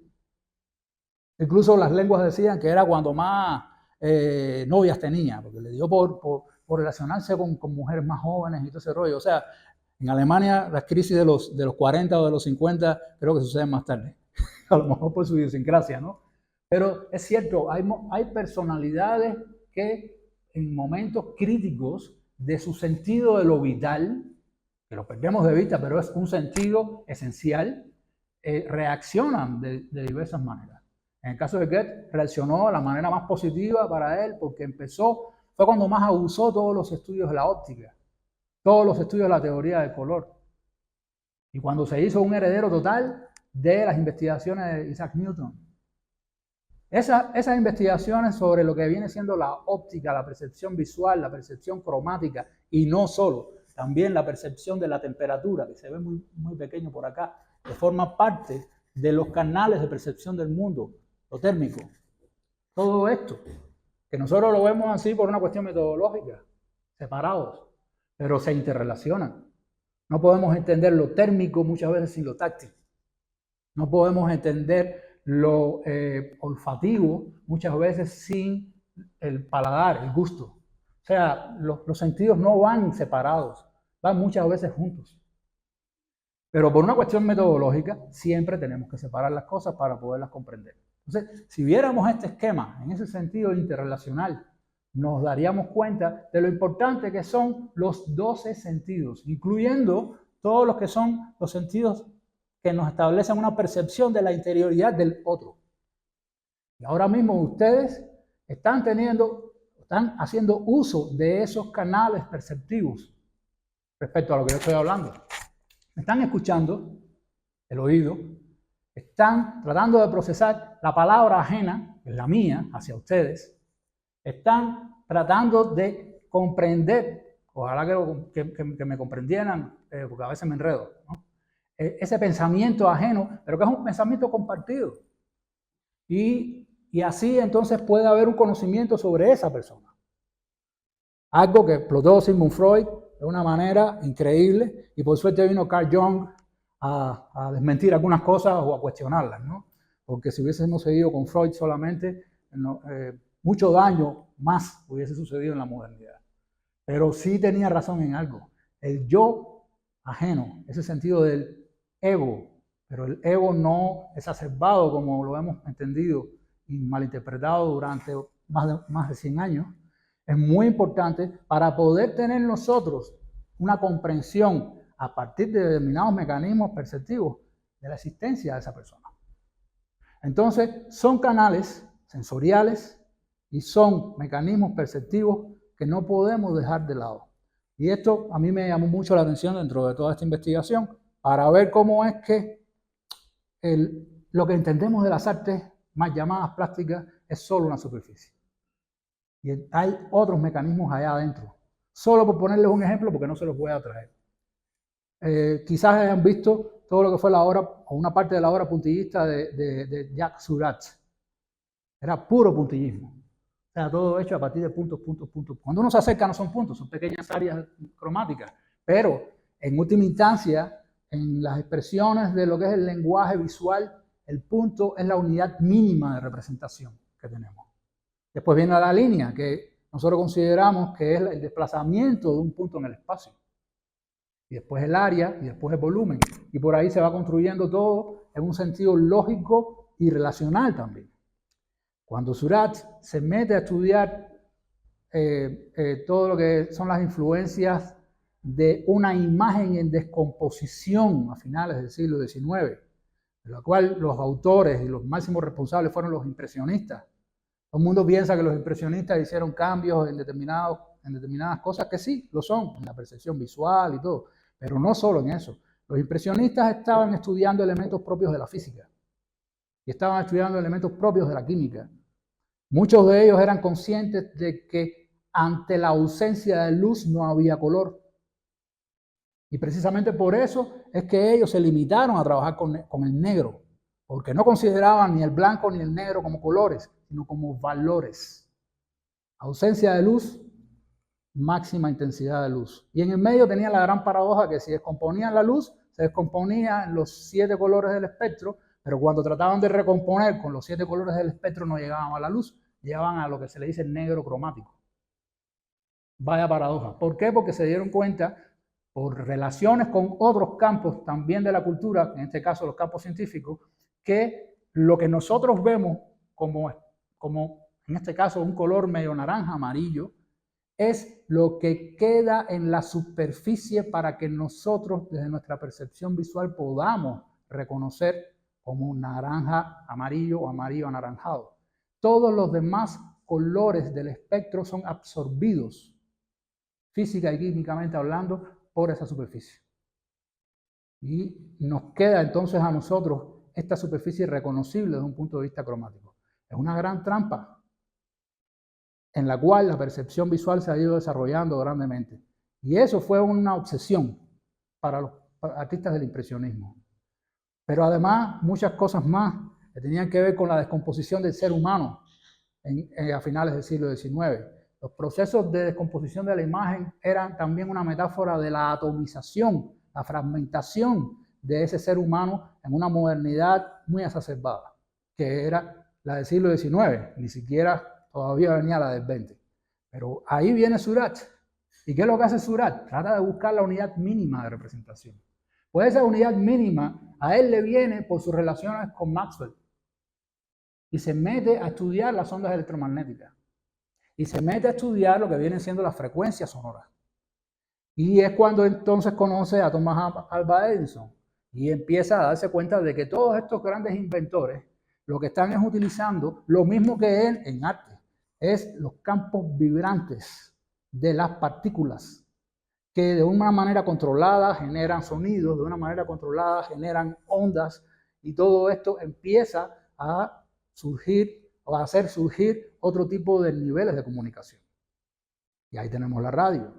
Incluso las lenguas decían que era cuando más novias tenía, porque le dio por relacionarse con mujeres más jóvenes y todo ese rollo. O sea, en Alemania las crisis de los 40 o de los 50 creo que suceden más tarde, a lo mejor por su idiosincrasia, ¿no? Pero es cierto, hay personalidades que en momentos críticos de su sentido de lo vital, que lo perdemos de vista, pero es un sentido esencial, reaccionan de diversas maneras. En el caso de Goethe, reaccionó de la manera más positiva para él, porque fue cuando más abusó todos los estudios de la óptica, todos los estudios de la teoría del color. Y cuando se hizo un heredero total de las investigaciones de Isaac Newton. Esas investigaciones sobre lo que viene siendo la óptica, la percepción visual, la percepción cromática, y no solo, también la percepción de la temperatura, que se ve muy, muy pequeño por acá, que forma parte de los canales de percepción del mundo, lo térmico. Todo esto, que nosotros lo vemos así por una cuestión metodológica, separados, pero se interrelacionan. No podemos entender lo térmico muchas veces sin lo táctil. No podemos entender lo olfativo muchas veces sin el paladar, el gusto. O sea, los sentidos no van separados, van muchas veces juntos. Pero por una cuestión metodológica, siempre tenemos que separar las cosas para poderlas comprender. Entonces, si viéramos este esquema en ese sentido interrelacional, nos daríamos cuenta de lo importante que son los 12 sentidos, incluyendo todos los que son los sentidos que nos establecen una percepción de la interioridad del otro. Y ahora mismo ustedes están haciendo uso de esos canales perceptivos respecto a lo que yo estoy hablando. Están escuchando el oído, están tratando de procesar la palabra ajena, que es la mía, hacia ustedes, están tratando de comprender, ojalá que me comprendieran, porque a veces me enredo, ¿no? Ese pensamiento ajeno, pero que es un pensamiento compartido. Y así entonces puede haber un conocimiento sobre esa persona. Algo que explotó Sigmund Freud de una manera increíble, y por suerte vino Carl Jung a desmentir algunas cosas o a cuestionarlas, ¿no? Porque si hubiésemos seguido con Freud solamente, mucho daño más hubiese sucedido en la modernidad. Pero sí tenía razón en algo. El yo ajeno, ese sentido del ego, pero el ego no exacerbado como lo hemos entendido y malinterpretado durante más de 100 años, es muy importante para poder tener nosotros una comprensión a partir de determinados mecanismos perceptivos de la existencia de esa persona. Entonces, son canales sensoriales y son mecanismos perceptivos que no podemos dejar de lado. Y esto a mí me llamó mucho la atención dentro de toda esta investigación para ver cómo es que lo que entendemos de las artes más llamadas plásticas es solo una superficie. Y hay otros mecanismos allá adentro. Solo por ponerles un ejemplo, porque no se los voy a traer. Quizás hayan visto todo lo que fue la obra, o una parte de la obra puntillista de Jacques Seurat. Era puro puntillismo. O sea, todo hecho a partir de puntos, puntos, puntos. Cuando uno se acerca no son puntos, son pequeñas áreas cromáticas. Pero, en última instancia, en las expresiones de lo que es el lenguaje visual, el punto es la unidad mínima de representación que tenemos. Después viene la línea, que nosotros consideramos que es el desplazamiento de un punto en el espacio. Y después el área, y después el volumen. Y por ahí se va construyendo todo en un sentido lógico y relacional también. Cuando Seurat se mete a estudiar todo lo que son las influencias de una imagen en descomposición a finales del siglo XIX, de la cual los autores y los máximos responsables fueron los impresionistas. Todo el mundo piensa que los impresionistas hicieron cambios en determinadas cosas, que sí, lo son, en la percepción visual y todo, pero no solo en eso. Los impresionistas estaban estudiando elementos propios de la física y estaban estudiando elementos propios de la química. Muchos de ellos eran conscientes de que ante la ausencia de luz no había color. Y precisamente por eso es que ellos se limitaron a trabajar con el negro, porque no consideraban ni el blanco ni el negro como colores, sino como valores. Ausencia de luz, máxima intensidad de luz. Y en el medio tenían la gran paradoja que si descomponían la luz, se descomponían los 7 colores del espectro, pero cuando trataban de recomponer con los 7 colores del espectro no llegaban a la luz, llegaban a lo que se le dice negro cromático. Vaya paradoja. ¿Por qué? Porque se dieron cuenta, por relaciones con otros campos también de la cultura, en este caso los campos científicos, que lo que nosotros vemos como en este caso un color medio naranja, amarillo, es lo que queda en la superficie para que nosotros desde nuestra percepción visual podamos reconocer como naranja, amarillo o amarillo anaranjado. Todos los demás colores del espectro son absorbidos, física y químicamente hablando, por esa superficie. Y nos queda entonces a nosotros esta superficie reconocible desde un punto de vista cromático. Es una gran trampa en la cual la percepción visual se ha ido desarrollando grandemente. Y eso fue una obsesión para los artistas del impresionismo. Pero además, muchas cosas más que tenían que ver con la descomposición del ser humano a finales del siglo XIX. Los procesos de descomposición de la imagen eran también una metáfora de la atomización, la fragmentación de ese ser humano en una modernidad muy exacerbada, que era la del siglo XIX, ni siquiera todavía venía la del XX. Pero ahí viene Seurat. ¿Y qué es lo que hace Seurat? Trata de buscar la unidad mínima de representación. Pues esa unidad mínima a él le viene por sus relaciones con Maxwell. Y se mete a estudiar las ondas electromagnéticas. Y se mete a estudiar lo que vienen siendo las frecuencias sonoras. Y es cuando entonces conoce a Thomas Alva Edison y empieza a darse cuenta de que todos estos grandes inventores lo que están es utilizando lo mismo que él en arte, es los campos vibrantes de las partículas que de una manera controlada generan sonidos, de una manera controlada generan ondas, y todo esto empieza a surgir o a hacer surgir otro tipo de niveles de comunicación. Y ahí tenemos la radio.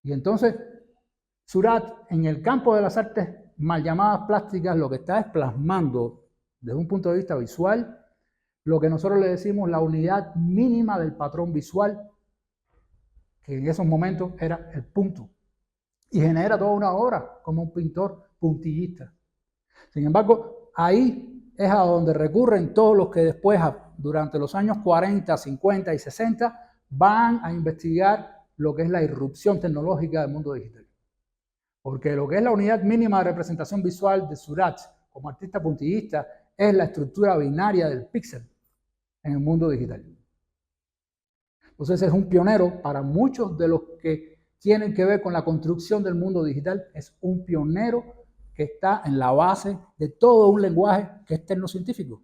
Y entonces, Seurat, en el campo de las artes mal llamadas plásticas, lo que está es plasmando, desde un punto de vista visual, lo que nosotros le decimos la unidad mínima del patrón visual, que en esos momentos era el punto. Y genera toda una obra como un pintor puntillista. Sin embargo, ahí es a donde recurren todos los que después, durante los años 40, 50 y 60, van a investigar lo que es la irrupción tecnológica del mundo digital. Porque lo que es la unidad mínima de representación visual de Seurat como artista puntillista es la estructura binaria del píxel en el mundo digital. Entonces es un pionero para muchos de los que tienen que ver con la construcción del mundo digital. Es un pionero que está en la base de todo un lenguaje que es tecnocientífico.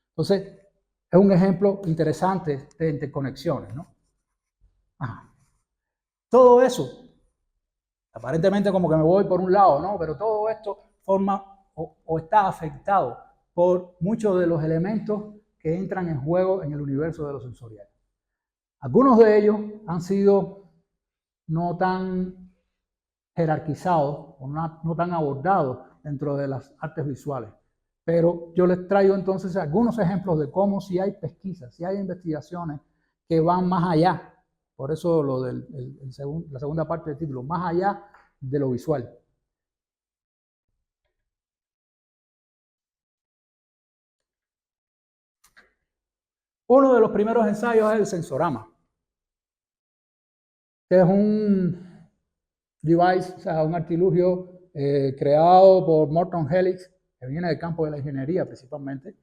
Entonces es un ejemplo interesante de interconexiones, ¿no? Ajá. Todo eso, aparentemente como que me voy por un lado, ¿no? Pero todo esto forma o está afectado por muchos de los elementos que entran en juego en el universo de lo sensorial. Algunos de ellos han sido no tan jerarquizados o no tan abordados dentro de las artes visuales, pero yo les traigo entonces algunos ejemplos de cómo si hay pesquisas, si hay investigaciones que van más allá. Por eso lo la segunda parte del título, más allá de lo visual. Uno de los primeros ensayos es el sensorama, que es un device, o sea, un artilugio creado por Morton Helix, que viene del campo de la ingeniería principalmente,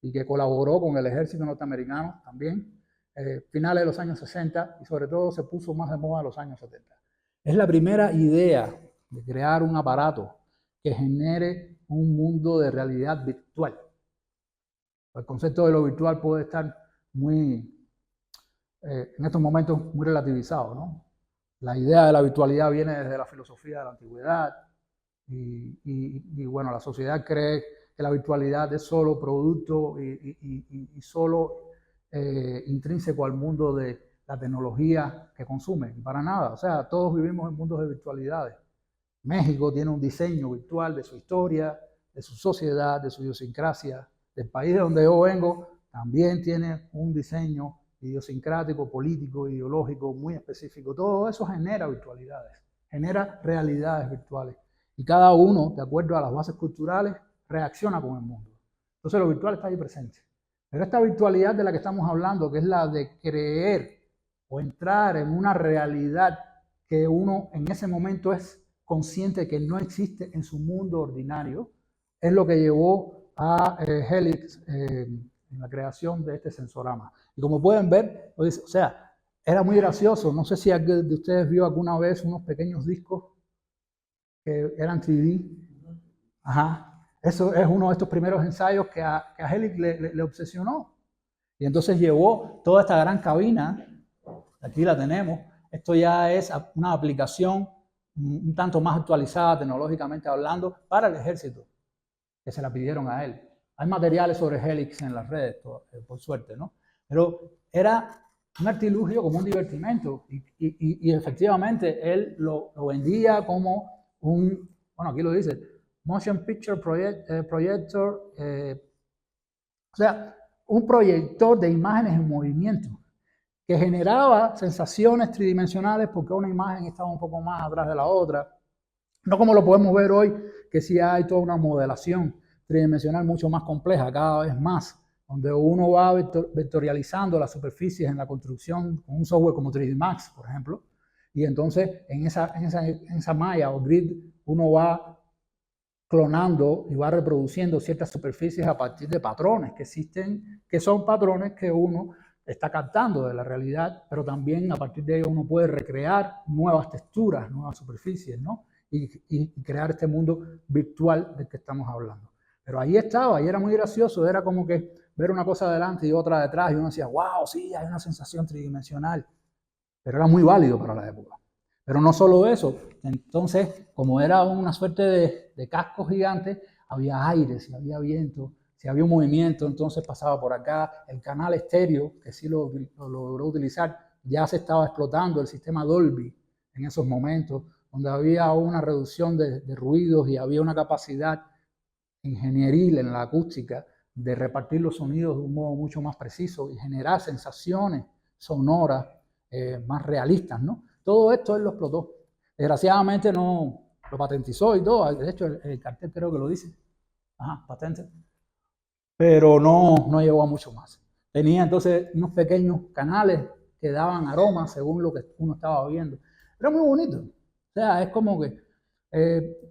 y que colaboró con el ejército norteamericano también, finales de los años 60, y sobre todo se puso más de moda en los años 70. Es la primera idea de crear un aparato que genere un mundo de realidad virtual. El concepto de lo virtual puede estar muy, en estos momentos, muy relativizado, ¿no? La idea de la virtualidad viene desde la filosofía de la antigüedad y bueno, la sociedad cree que la virtualidad es solo producto y solo intrínseco al mundo de la tecnología que consume. Y para nada, o sea, todos vivimos en mundos de virtualidades. México tiene un diseño virtual de su historia, de su sociedad, de su idiosincrasia. Del país de donde yo vengo también tiene un diseño idiosincrático, político, ideológico muy específico. Todo eso genera virtualidades, genera realidades virtuales. Y cada uno, de acuerdo a las bases culturales, reacciona con el mundo. Entonces lo virtual está ahí presente. Pero esta virtualidad de la que estamos hablando, que es la de creer o entrar en una realidad que uno en ese momento es consciente que no existe en su mundo ordinario, es lo que llevó a Helix en la creación de este sensorama. Y como pueden ver, o sea, era muy gracioso. No sé si alguien de ustedes vio alguna vez unos pequeños discos que eran 3D. Ajá. Eso es uno de estos primeros ensayos que a Helix le obsesionó. Y entonces llevó toda esta gran cabina, aquí la tenemos. Esto ya es una aplicación un tanto más actualizada tecnológicamente hablando para el ejército, que se la pidieron a él. Hay materiales sobre Helix en las redes, por suerte, ¿no? Pero era un artilugio como un divertimento y efectivamente él lo vendía como un, bueno, aquí lo dice, motion picture projector, o sea, un proyector de imágenes en movimiento que generaba sensaciones tridimensionales porque una imagen estaba un poco más atrás de la otra. No como lo podemos ver hoy, que sí hay toda una modelación tridimensional mucho más compleja, cada vez más, donde uno va vectorializando las superficies en la construcción con un software como 3D Max, por ejemplo, y entonces en esa malla o grid uno va clonando y va reproduciendo ciertas superficies a partir de patrones que existen, que son patrones que uno está captando de la realidad, pero también a partir de ello uno puede recrear nuevas texturas, nuevas superficies, ¿no? Y crear este mundo virtual del que estamos hablando. Pero ahí estaba, y era muy gracioso, era como que ver una cosa adelante y otra detrás, y uno decía, wow, sí, hay una sensación tridimensional, pero era muy válido para la época. Pero no solo eso, entonces, como era una suerte de casco gigante, había aire, si había viento, si había un movimiento, entonces pasaba por acá. El canal estéreo, que sí lo logró utilizar, ya se estaba explotando el sistema Dolby en esos momentos, donde había una reducción de ruidos y había una capacidad ingenieril en la acústica de repartir los sonidos de un modo mucho más preciso y generar sensaciones sonoras más realistas, ¿no? Todo esto él lo explotó. Desgraciadamente no lo patentizó y todo. De hecho, el cartel creo que lo dice. Ajá, patente. Pero no llegó a mucho más. Tenía entonces unos pequeños canales que daban aromas según lo que uno estaba viendo. Era muy bonito. O sea, es como que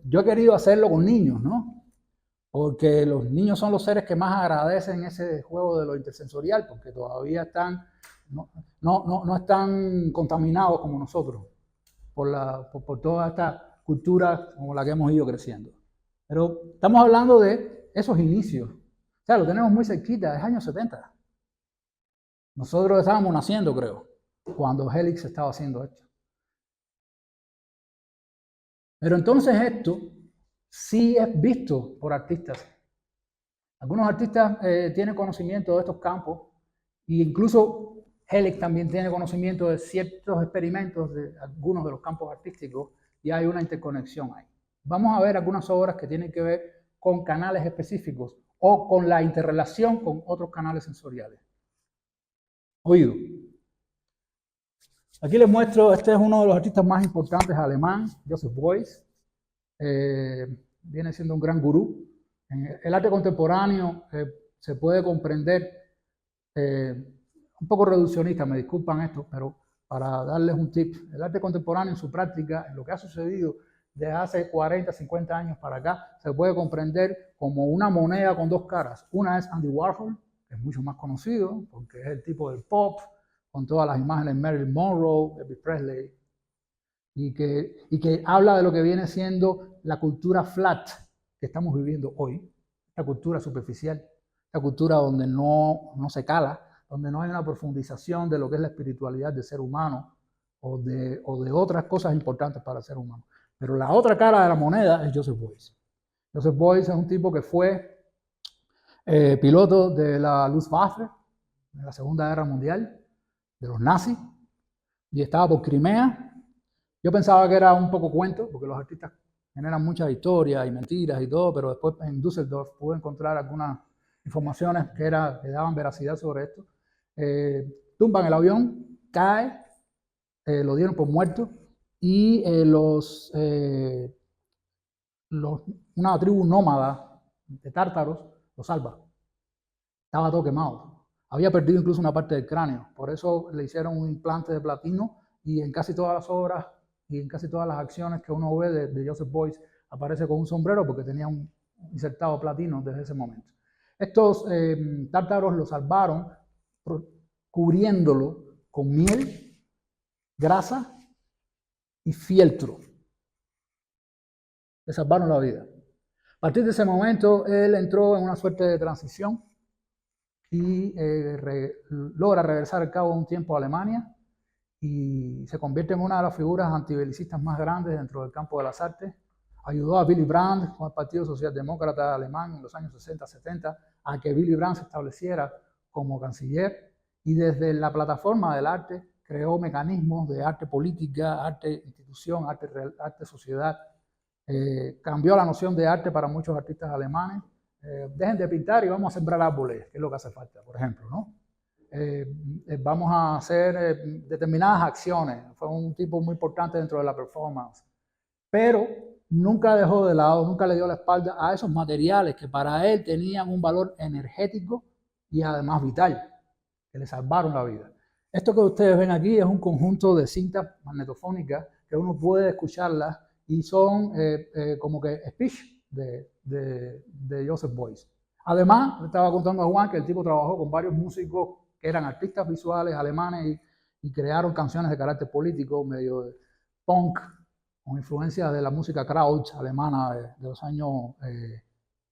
yo he querido hacerlo con niños, ¿no? Porque los niños son los seres que más agradecen ese juego de lo intersensorial, porque todavía están, no están contaminados como nosotros por toda esta cultura como la que hemos ido creciendo. Pero estamos hablando de esos inicios. O sea, lo tenemos muy cerquita, es años 70. Nosotros estábamos naciendo, creo, cuando Helix estaba haciendo esto. Pero entonces esto sí es visto por artistas. Algunos artistas tienen conocimiento de estos campos e incluso Helix también tiene conocimiento de ciertos experimentos de algunos de los campos artísticos y hay una interconexión ahí. Vamos a ver algunas obras que tienen que ver con canales específicos o con la interrelación con otros canales sensoriales. Oído. Aquí les muestro, este es uno de los artistas más importantes alemán, Joseph Beuys. Viene siendo un gran gurú. El arte contemporáneo se puede comprender, un poco reduccionista, me disculpan esto, pero para darles un tip, el arte contemporáneo en su práctica, en lo que ha sucedido desde hace 40, 50 años para acá, se puede comprender como una moneda con dos caras. Una es Andy Warhol, que es mucho más conocido, porque es el tipo del pop, con todas las imágenes de Marilyn Monroe, Elvis Presley, y que habla de lo que viene siendo la cultura flat que estamos viviendo hoy, esta cultura superficial, esta cultura donde no se cala, donde no hay una profundización de lo que es la espiritualidad del ser humano o de otras cosas importantes para el ser humano. Pero la otra cara de la moneda es Joseph Beuys. Joseph Beuys es un tipo que fue piloto de la Luftwaffe en la Segunda Guerra Mundial, de los nazis, y estaba por Crimea. Yo pensaba que era un poco cuento, porque los artistas generan muchas historias y mentiras y todo, pero después en Düsseldorf pude encontrar algunas informaciones que daban veracidad sobre esto. Tumban el avión, cae, lo dieron por muerto y una tribu nómada de tártaros lo salva. Estaba todo quemado. Había perdido incluso una parte del cráneo. Por eso le hicieron un implante de platino y en casi todas las obras y en casi todas las acciones que uno ve de Joseph Beuys aparece con un sombrero porque tenía un insertado platino desde ese momento. Estos tártaros lo salvaron cubriéndolo con miel, grasa y fieltro. Le salvaron la vida. A partir de ese momento, él entró en una suerte de transición y logra regresar al cabo de un tiempo a Alemania y se convierte en una de las figuras antibelicistas más grandes dentro del campo de las artes. Ayudó a Willy Brandt con el Partido Socialdemócrata Alemán en los años 60-70 a que Willy Brandt se estableciera como canciller, y desde la plataforma del arte creó mecanismos de arte política, arte institución, arte sociedad. Cambió la noción de arte para muchos artistas alemanes. Dejen de pintar y vamos a sembrar árboles, que es lo que hace falta, por ejemplo, ¿no? Vamos a hacer determinadas acciones. Fue un tipo muy importante dentro de la performance. Pero nunca dejó de lado, nunca le dio la espalda a esos materiales que para él tenían un valor energético y además vital, que le salvaron la vida. Esto que ustedes ven aquí es un conjunto de cintas magnetofónicas que uno puede escucharlas y son como que speech de Joseph Beuys. Además, le estaba contando a Juan que el tipo trabajó con varios músicos que eran artistas visuales alemanes y crearon canciones de carácter político, medio de punk, con influencia de la música Kraut alemana de los años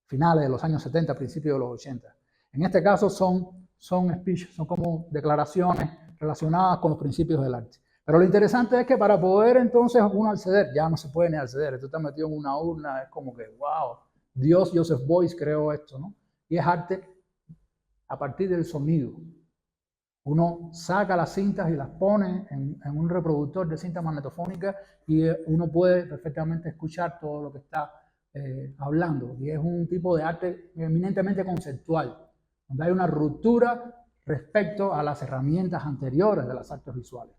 finales de los años 70, principios de los 80. En este caso son speech, son como declaraciones relacionadas con los principios del arte. Pero lo interesante es que para poder entonces uno acceder, ya no se puede ni acceder, esto está metido en una urna, es como que, wow, Dios, Joseph Beuys creó esto, ¿no? Y es arte a partir del sonido. Uno saca las cintas y las pone en un reproductor de cinta magnetofónica y uno puede perfectamente escuchar todo lo que está hablando. Y es un tipo de arte eminentemente conceptual, donde hay una ruptura respecto a las herramientas anteriores de las artes visuales.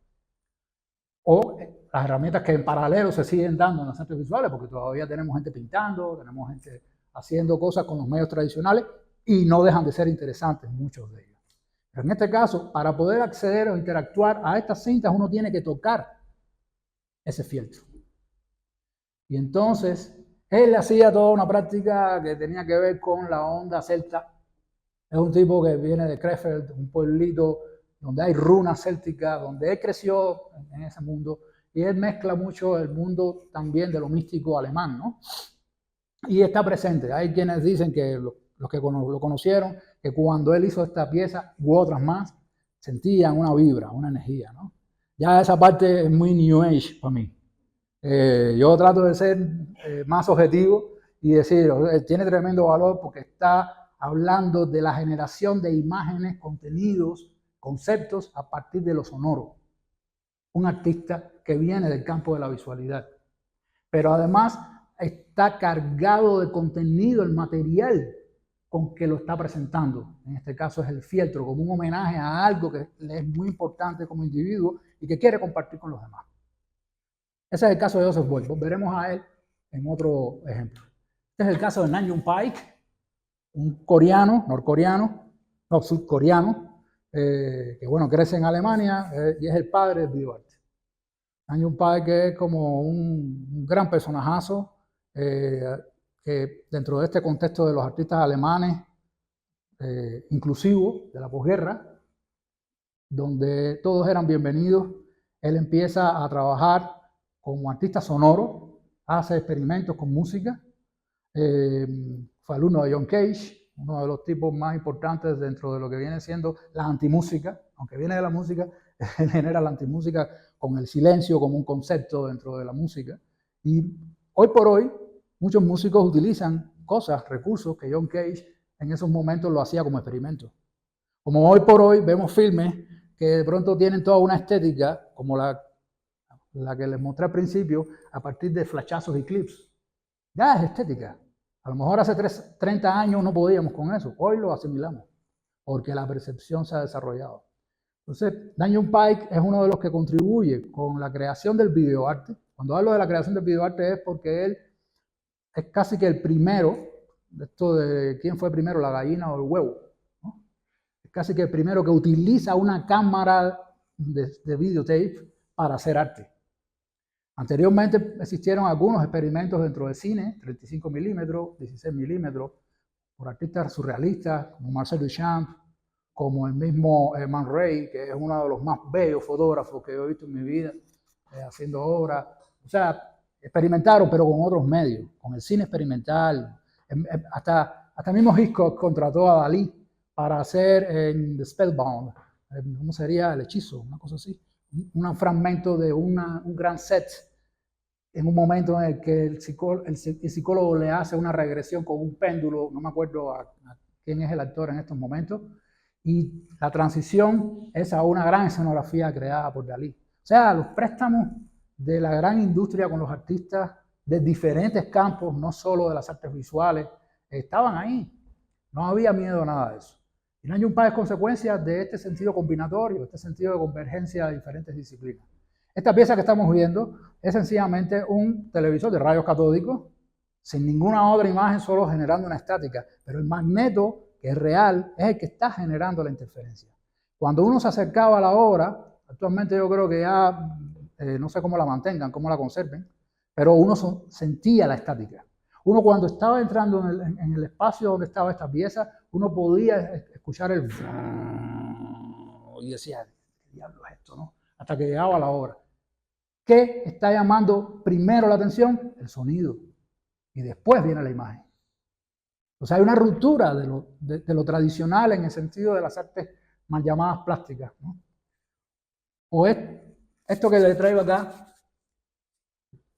O las herramientas que en paralelo se siguen dando en las artes visuales, porque todavía tenemos gente pintando, tenemos gente haciendo cosas con los medios tradicionales y no dejan de ser interesantes muchos de ellos. Pero en este caso, para poder acceder o interactuar a estas cintas, uno tiene que tocar ese fieltro. Y entonces, él hacía toda una práctica que tenía que ver con la onda celta. Es un tipo que viene de Krefeld, un pueblito donde hay runas célticas, donde él creció en ese mundo, y él mezcla mucho el mundo también de lo místico alemán, ¿no? Y está presente. Hay quienes dicen que los que lo conocieron, que cuando él hizo esta pieza u otras más, sentían una vibra, una energía, ¿no? Ya esa parte es muy New Age para mí. Yo trato de ser más objetivo y decir, tiene tremendo valor porque está hablando de la generación de imágenes, contenidos, conceptos a partir de lo sonoro. Un artista que viene del campo de la visualidad. Pero además está cargado de contenido, el material con que lo está presentando. En este caso es el fieltro, como un homenaje a algo que le es muy importante como individuo y que quiere compartir con los demás. Ese es el caso de Joseph Beuys. Veremos a él en otro ejemplo. Este es el caso de Nam June Paik, un coreano, sudcoreano, que bueno, crece en Alemania y es el padre del videoarte. Nam June Paik es como un gran personajazo que dentro de este contexto de los artistas alemanes inclusivos de la posguerra, donde todos eran bienvenidos, él empieza a trabajar como artista sonoro, hace experimentos con música, fue alumno de John Cage, uno de los tipos más importantes dentro de lo que viene siendo la antimúsica, aunque viene de la música, él genera la antimúsica con el silencio como un concepto dentro de la música. Y hoy por hoy, muchos músicos utilizan cosas, recursos que John Cage en esos momentos lo hacía como experimento. Como hoy por hoy vemos filmes que de pronto tienen toda una estética, como la que les mostré al principio, a partir de flashazos y clips. Ya es estética. A lo mejor hace 30 años no podíamos con eso. Hoy lo asimilamos, porque la percepción se ha desarrollado. Entonces, Nam June Paik es uno de los que contribuye con la creación del videoarte. Cuando hablo de la creación del videoarte es porque él es casi que el primero, esto de quién fue primero, la gallina o el huevo, ¿no? Es casi que el primero que utiliza una cámara de videotape para hacer arte. Anteriormente existieron algunos experimentos dentro del cine, 35 milímetros, 16 milímetros, por artistas surrealistas como Marcel Duchamp, como el mismo Man Ray, que es uno de los más bellos fotógrafos que he visto en mi vida, haciendo obras. O sea, experimentaron, pero con otros medios, con el cine experimental. Hasta mismo Hitchcock contrató a Dalí para hacer en The Spellbound, ¿cómo sería? El hechizo, una cosa así. Un fragmento de un gran set en un momento en el que el psicólogo le hace una regresión con un péndulo, no me acuerdo quién es el actor en estos momentos. Y la transición es a una gran escenografía creada por Dalí. O sea, los préstamos de la gran industria con los artistas de diferentes campos, no solo de las artes visuales, estaban ahí. No había miedo a nada de eso. Y Nam June Paik es consecuencia de este sentido combinatorio, este sentido de convergencia de diferentes disciplinas. Esta pieza que estamos viendo es sencillamente un televisor de rayos catódicos, sin ninguna otra imagen, solo generando una estática. Pero el magneto, que es real, es el que está generando la interferencia. Cuando uno se acercaba a la obra, actualmente yo creo que ya, no sé cómo la mantengan, cómo la conserven, pero uno sentía la estática. Uno cuando estaba entrando en el espacio donde estaba esta pieza, uno podía escuchar el... y decía, ¿qué diablo es esto, no? Hasta que llegaba a la obra. ¿Qué está llamando primero la atención? El sonido. Y después viene la imagen. O sea, hay una ruptura de lo tradicional en el sentido de las artes mal llamadas plásticas, ¿no? O esto que le traigo acá,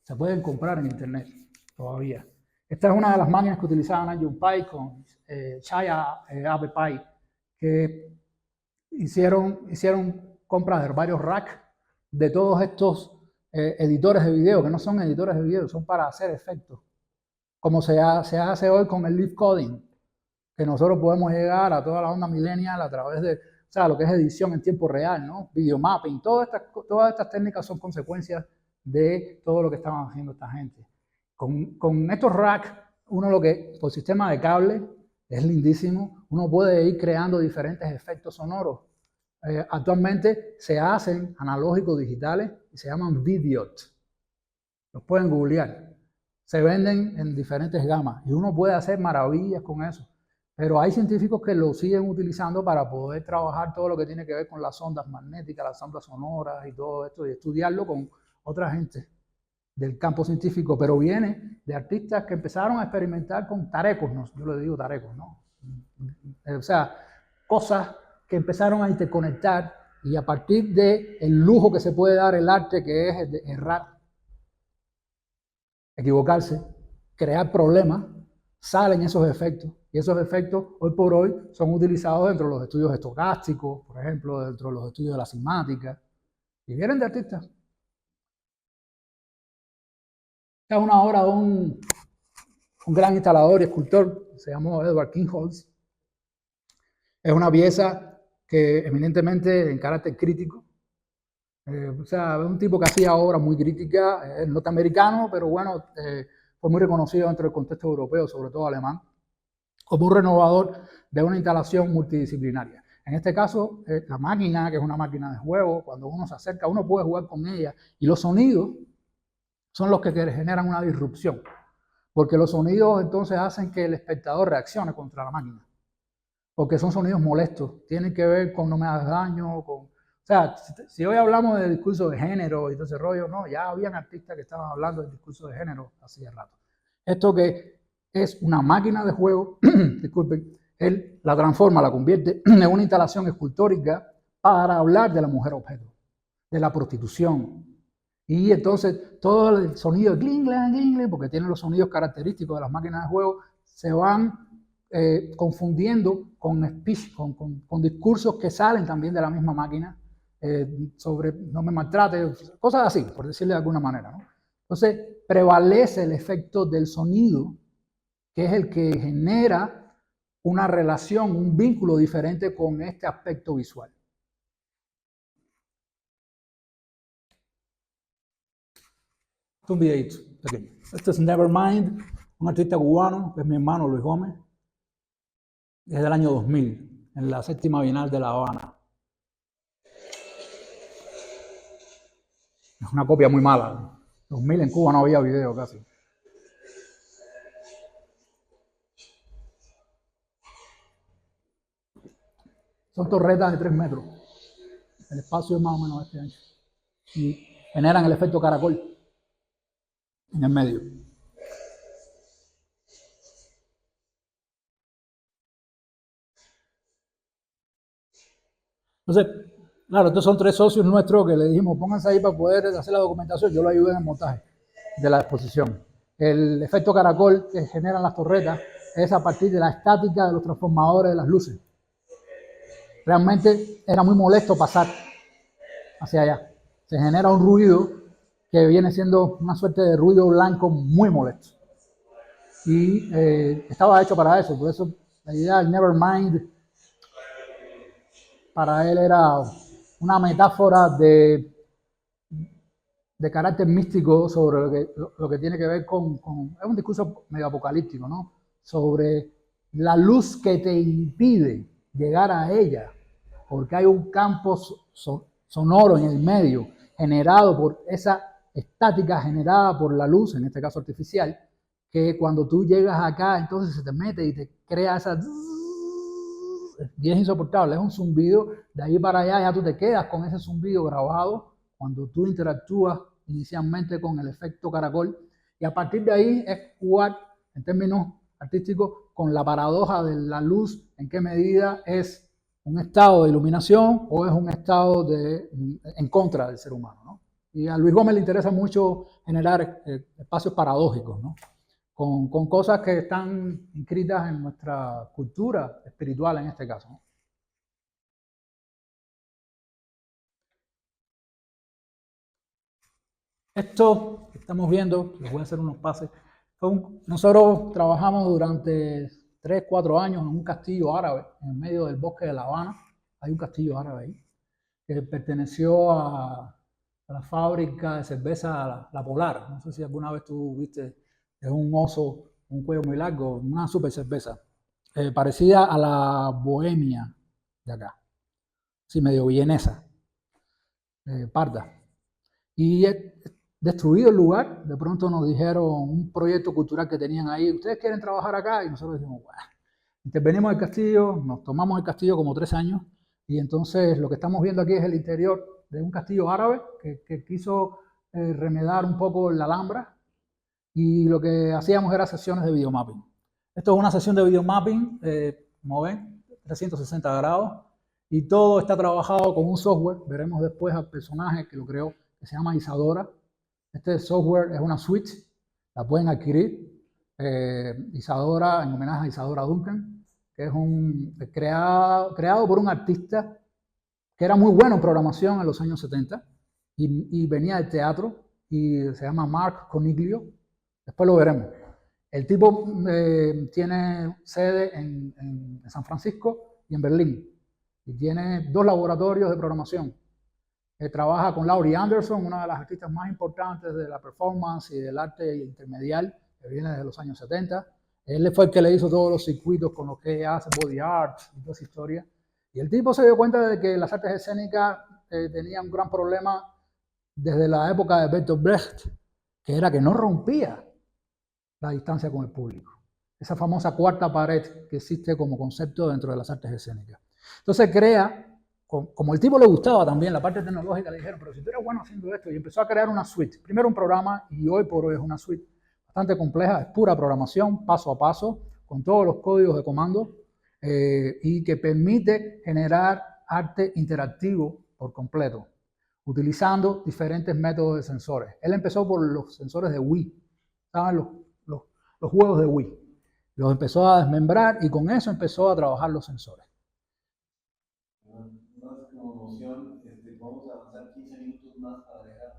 se pueden comprar en internet todavía. Esta es una de las máquinas que utilizaba Nam June Paik con Chaya Pai, que hicieron compras de varios racks de todos estos editores de video, que no son editores de video, son para hacer efectos. Como se hace hoy con el live coding, que nosotros podemos llegar a toda la onda millennial a través de, o sea, lo que es edición en tiempo real, ¿no? Video mapping, todas estas técnicas son consecuencias de todo lo que estaban haciendo esta gente. Con estos racks, por sistema de cable, es lindísimo, uno puede ir creando diferentes efectos sonoros. Actualmente se hacen analógicos digitales y se llaman Videot. Los pueden googlear. Se venden en diferentes gamas y uno puede hacer maravillas con eso. Pero hay científicos que lo siguen utilizando para poder trabajar todo lo que tiene que ver con las ondas magnéticas, las ondas sonoras y todo esto, y estudiarlo con otra gente del campo científico, pero viene de artistas que empezaron a experimentar con tarecos, ¿no? Yo le digo tarecos, ¿no? O sea, cosas que empezaron a interconectar y a partir del lujo que se puede dar el arte, que es el de errar, equivocarse, crear problemas, salen esos efectos. Y esos efectos, hoy por hoy, son utilizados dentro de los estudios estocásticos, por ejemplo, dentro de los estudios de la cinemática, y vienen de artistas. Esta es una obra de un gran instalador y escultor, se llamó Edward Kingholz. Es una pieza que eminentemente en carácter crítico. O sea, es un tipo que hacía obras muy críticas, es norteamericano, pero bueno, fue muy reconocido dentro del contexto europeo, sobre todo alemán, como un renovador de una instalación multidisciplinaria. En este caso, la máquina, que es una máquina de juego, cuando uno se acerca, uno puede jugar con ella, y los sonidos son los que generan una disrupción, porque los sonidos entonces hacen que el espectador reaccione contra la máquina, porque son sonidos molestos, tienen que ver con no me hagas daño, o sea, si hoy hablamos del discurso de género y todo ese rollo, no, ya habían artistas que estaban hablando del discurso de género hacía rato. Esto que es una máquina de juego, disculpen, él la transforma, la convierte en una instalación escultórica para hablar de la mujer objeto, de la prostitución. Y entonces todo el sonido de cling, cling, cling, porque tienen los sonidos característicos de las máquinas de juego, se van confundiendo con speech, con discursos que salen también de la misma máquina, sobre no me maltrate, cosas así, por decirle de alguna manera, ¿no? Entonces prevalece el efecto del sonido, que es el que genera una relación, un vínculo diferente con este aspecto visual. Un videito pequeño. Este es Nevermind, un artista cubano, que es mi hermano Luis Gómez, es del año 2000, en la 7ª Bienal de La Habana. Es una copia muy mala. 2000 en Cuba no había video casi. Son torretas de 3 metros. El espacio es más o menos este ancho. Y generan el efecto caracol en el medio. Entonces, claro, estos son 3 socios nuestros que le dijimos, pónganse ahí para poder hacer la documentación. Yo lo ayudé en el montaje de la exposición. El efecto caracol que generan las torretas es a partir de la estática de los transformadores de las luces. Realmente era muy molesto pasar hacia allá. Se genera un ruido que viene siendo una suerte de ruido blanco muy molesto. Y estaba hecho para eso, por eso la idea del Nevermind para él era una metáfora de carácter místico sobre lo que tiene que ver con... Es un discurso medio apocalíptico, ¿no? Sobre la luz que te impide llegar a ella, porque hay un campo sonoro en el medio, generado por esa estática generada por la luz, en este caso artificial, que cuando tú llegas acá, entonces se te mete y te crea esa... Y es insoportable, es un zumbido, de ahí para allá ya tú te quedas con ese zumbido grabado cuando tú interactúas inicialmente con el efecto caracol, y a partir de ahí es jugar, en términos artísticos, con la paradoja de la luz, en qué medida es un estado de iluminación o es un estado en contra del ser humano, ¿no? Y a Luis Gómez le interesa mucho generar espacios paradójicos, ¿no? Con cosas que están inscritas en nuestra cultura espiritual en este caso, ¿no? Esto que estamos viendo, les voy a hacer unos pases, nosotros trabajamos durante 3, 4 años en un castillo árabe en el medio del bosque de La Habana. Hay un castillo árabe ahí que perteneció a la fábrica de cerveza La Polar. No sé si alguna vez tú viste, es un oso, un cuello muy largo, una super cerveza, parecida a la Bohemia de acá, sí, medio vienesa, parda. Y destruido el lugar, de pronto nos dijeron un proyecto cultural que tenían ahí, ¿ustedes quieren trabajar acá? Y nosotros decimos, bueno, intervenimos el castillo, nos tomamos el castillo como 3 años, y entonces lo que estamos viendo aquí es el interior de un castillo árabe que quiso remedar un poco la Alhambra, y lo que hacíamos era sesiones de videomapping. Esto es una sesión de videomapping, como ven, 360 grados, y todo está trabajado con un software. Veremos después al personaje que lo creó, que se llama Isadora. Este software es una suite, la pueden adquirir. Isadora, en homenaje a Isadora Duncan, que es creado por un artista que era muy bueno en programación en los años 70 y venía del teatro, y se llama Mark Coniglio. Después lo veremos. El tipo tiene sede en San Francisco y en Berlín, y tiene 2 laboratorios de programación. Trabaja con Laurie Anderson, una de las artistas más importantes de la performance y del arte intermedial, que viene desde los años 70. Él fue el que le hizo todos los circuitos con los que hace body art y toda esa historia. Y el tipo se dio cuenta de que las artes escénicas tenían un gran problema desde la época de Bertolt Brecht, que era que no rompía la distancia con el público. Esa famosa cuarta pared que existe como concepto dentro de las artes escénicas. Entonces crea, como el tipo le gustaba también la parte tecnológica, le dijeron, pero si tú eres bueno haciendo esto, y empezó a crear una suite. Primero un programa, y hoy por hoy es una suite bastante compleja, es pura programación, paso a paso, con todos los códigos de comando, y que permite generar arte interactivo por completo, utilizando diferentes métodos de sensores. Él empezó por los sensores de Wii, ¿saben? Los juegos de Wii. Los empezó a desmembrar y con eso empezó a trabajar los sensores. Más como moción, vamos a avanzar 15 minutos más para dejar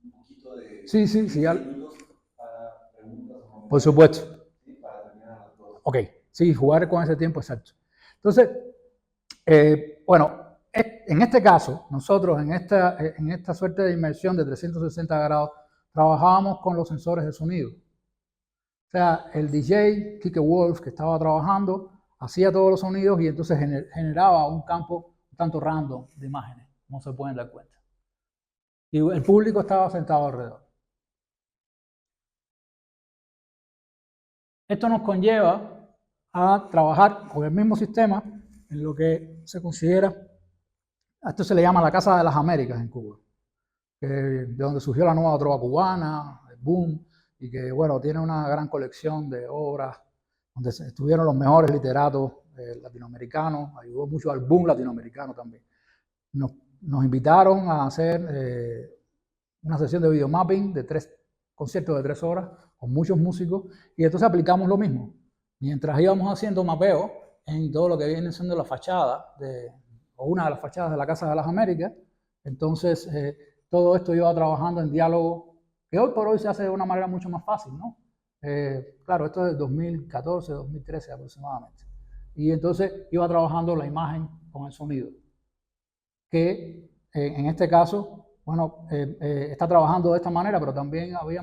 un poquito de... Sí. 15 minutos para preguntas o comentarios. Por supuesto. ¿Sí? Para terminar las cosas. Ok, sí, jugar con ese tiempo exacto. Entonces, bueno, en este caso, nosotros en esta suerte de inmersión de 360 grados, trabajábamos con los sensores de sonido. O sea, el DJ, Kike Wolf, que estaba trabajando, hacía todos los sonidos y entonces generaba un campo un tanto random de imágenes, como se pueden dar cuenta. Y el público estaba sentado alrededor. Esto nos conlleva a trabajar con el mismo sistema en lo que se considera, a esto se le llama la Casa de las Américas en Cuba, de donde surgió la nueva trova cubana, el boom, y que, bueno, tiene una gran colección de obras donde estuvieron los mejores literatos latinoamericanos, ayudó mucho al boom latinoamericano también. Nos invitaron a hacer una sesión de videomapping de 3 conciertos de 3 horas con muchos músicos, y entonces aplicamos lo mismo. Mientras íbamos haciendo mapeo en todo lo que viene siendo la fachada, o una de las fachadas de la Casa de las Américas, entonces todo esto iba trabajando en diálogo, que hoy por hoy se hace de una manera mucho más fácil, ¿no? Claro, esto es del 2014, 2013 aproximadamente. Y entonces iba trabajando la imagen con el sonido, que en este caso, bueno, está trabajando de esta manera, pero también había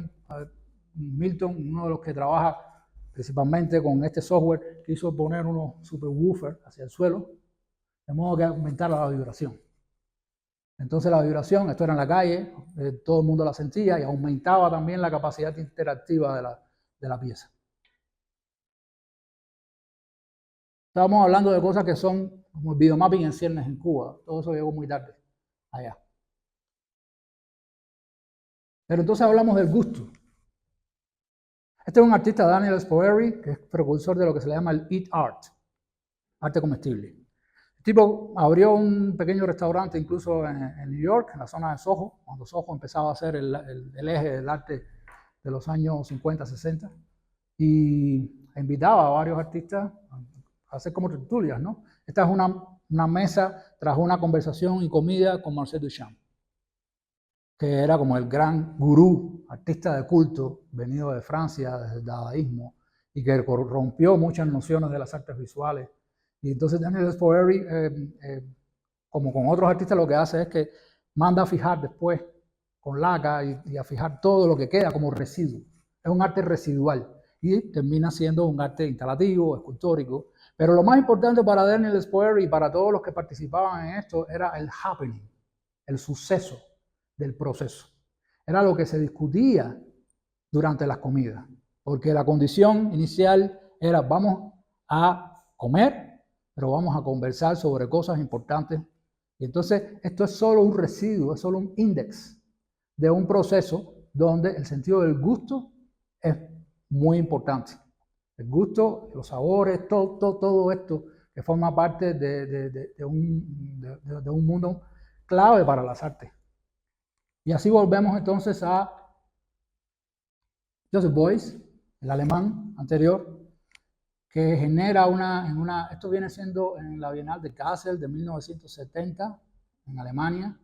Milton, uno de los que trabaja principalmente con este software, quiso poner unos subwoofers hacia el suelo, de modo que aumentara la vibración. Entonces la vibración, esto era en la calle, todo el mundo la sentía y aumentaba también la capacidad interactiva de la pieza. Estábamos hablando de cosas que son como el videomapping en ciernes en Cuba. Todo eso llegó muy tarde allá. Pero entonces hablamos del gusto. Este es un artista, Daniel Spoerri, que es precursor de lo que se le llama el eat art, arte comestible. El tipo abrió un pequeño restaurante incluso en New York, en la zona de Soho, cuando Soho empezaba a ser el eje del arte de los años 50, 60, y invitaba a varios artistas a hacer como tertulias, ¿no? Esta es una mesa tras una conversación y comida con Marcel Duchamp, que era como el gran gurú, artista de culto, venido de Francia, desde el dadaísmo, y que rompió muchas nociones de las artes visuales. Y entonces Daniel Spoerri, como con otros artistas, lo que hace es que manda a fijar después con laca y a fijar todo lo que queda como residuo. Es un arte residual y termina siendo un arte instalativo, escultórico. Pero lo más importante para Daniel Spoerri y para todos los que participaban en esto era el happening, el suceso del proceso. Era lo que se discutía durante las comidas, porque la condición inicial era vamos a comer, pero vamos a conversar sobre cosas importantes. Y entonces esto es solo un residuo, es solo un índice de un proceso donde el sentido del gusto es muy importante. El gusto, los sabores, todo esto que forma parte de un mundo clave para las artes. Y así volvemos entonces a Joseph Beuys, el alemán anterior, que genera esto viene siendo en la Bienal de Kassel de 1970, en Alemania,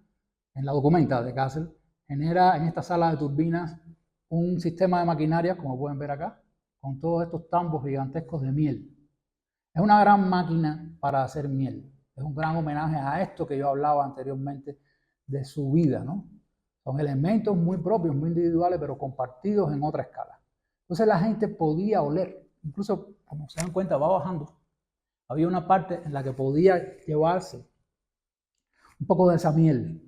en la documenta de Kassel, genera en esta sala de turbinas un sistema de maquinaria, como pueden ver acá, con todos estos tambos gigantescos de miel. Es una gran máquina para hacer miel. Es un gran homenaje a esto que yo hablaba anteriormente de su vida, ¿no? Son elementos muy propios, muy individuales, pero compartidos en otra escala. Entonces la gente podía oler. Incluso, como se dan cuenta, va bajando. Había una parte en la que podía llevarse un poco de esa miel.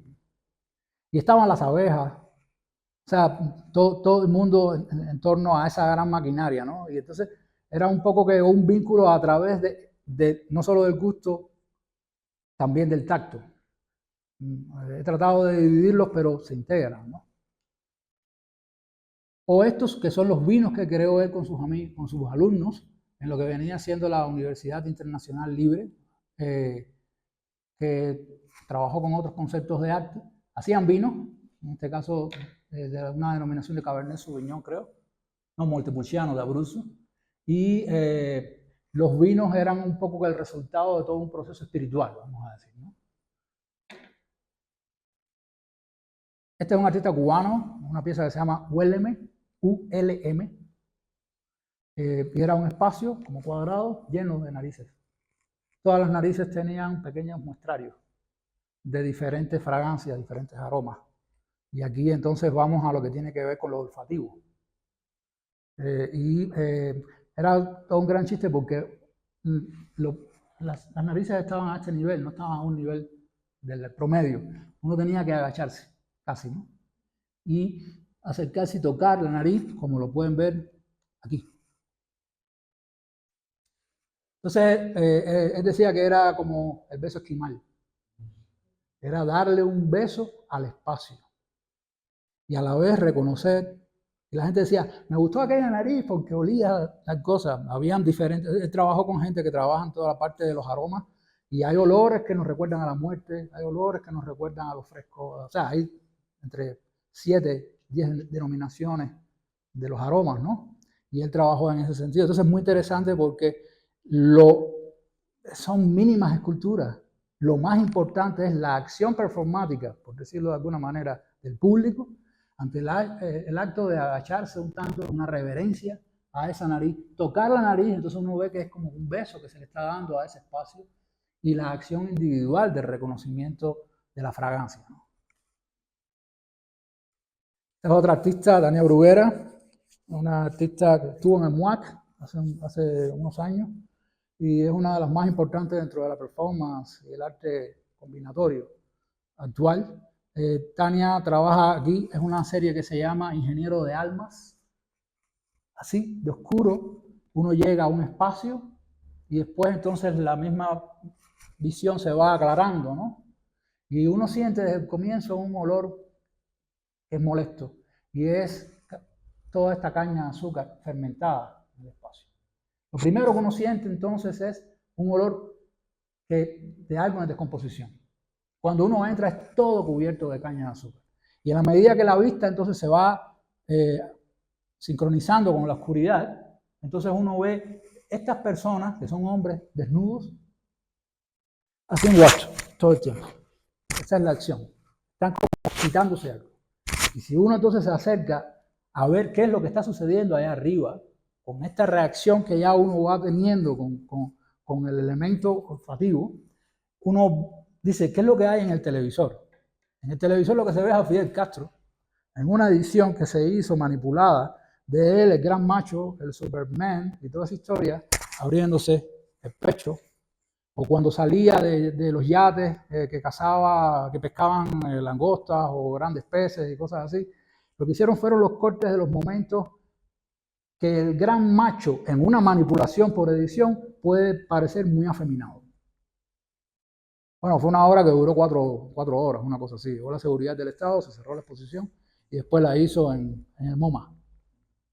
Y estaban las abejas. O sea, todo el mundo en torno a esa gran maquinaria, ¿no? Y entonces era un poco que un vínculo a través de no solo del gusto, también del tacto. He tratado de dividirlos, pero se integran, ¿no? O estos que son los vinos que creó él con sus amigos, con sus alumnos, en lo que venía siendo la Universidad Internacional Libre, que trabajó con otros conceptos de arte. Hacían vino, en este caso de una denominación de Cabernet Sauvignon, creo, no, Montepulciano de Abruzzo, y los vinos eran un poco el resultado de todo un proceso espiritual, vamos a decir, ¿no? Este es un artista cubano, una pieza que se llama ULM, ULM, y era un espacio como cuadrado lleno de narices. Todas las narices tenían pequeños muestrarios de diferentes fragancias, diferentes aromas. Y aquí entonces vamos a lo que tiene que ver con lo olfativo. Era todo un gran chiste porque las narices estaban a este nivel, no estaban a un nivel del promedio. Uno tenía que agacharse, casi, ¿no? Y acercarse y tocar la nariz, como lo pueden ver aquí. Entonces, él decía que era como el beso esquimal. Era darle un beso al espacio y a la vez reconocer. Y la gente decía, me gustó aquella nariz porque olía tal cosa. Habían diferentes, él trabajó con gente que trabaja en toda la parte de los aromas y hay olores que nos recuerdan a la muerte, hay olores que nos recuerdan a los frescos. O sea, hay entre 7, 10 denominaciones de los aromas, ¿no? y él trabajó en ese sentido. Entonces es muy interesante porque son mínimas esculturas. Lo más importante es la acción performática, por decirlo de alguna manera, del público ante el acto de agacharse un tanto, una reverencia a esa nariz, tocar la nariz, entonces uno ve que es como un beso que se le está dando a ese espacio, y la acción individual del reconocimiento de la fragancia, ¿no? Esta es otra artista, Tania Bruguera, una artista que estuvo en el MUAC hace unos años, y es una de las más importantes dentro de la performance y el arte combinatorio actual. Tania trabaja aquí, es una serie que se llama Ingeniero de Almas. Así, de oscuro, uno llega a un espacio y después entonces la misma visión se va aclarando, ¿no? Y uno siente desde el comienzo un olor que es molesto, y es toda esta caña de azúcar fermentada en el espacio. Lo primero que uno siente entonces es un olor de algo en descomposición. Cuando uno entra es todo cubierto de caña de azúcar. Y a la medida que la vista entonces se va sincronizando con la oscuridad, entonces uno ve estas personas, que son hombres desnudos, haciendo esto todo el tiempo. Esa es la acción. Están como quitándose algo. Y si uno entonces se acerca a ver qué es lo que está sucediendo allá arriba, con esta reacción que ya uno va teniendo con el elemento olfativo, uno dice, ¿qué es lo que hay en el televisor? En el televisor lo que se ve es a Fidel Castro, en una edición que se hizo manipulada de él, el gran macho, el Superman y toda esa historia, abriéndose el pecho, o cuando salía de los yates que pescaban langostas o grandes peces y cosas así. Lo que hicieron fueron los cortes de los momentos que el gran macho en una manipulación por edición puede parecer muy afeminado. Bueno, fue una obra que duró cuatro horas, una cosa así. Llegó la seguridad del Estado, se cerró la exposición y después la hizo en el MoMA.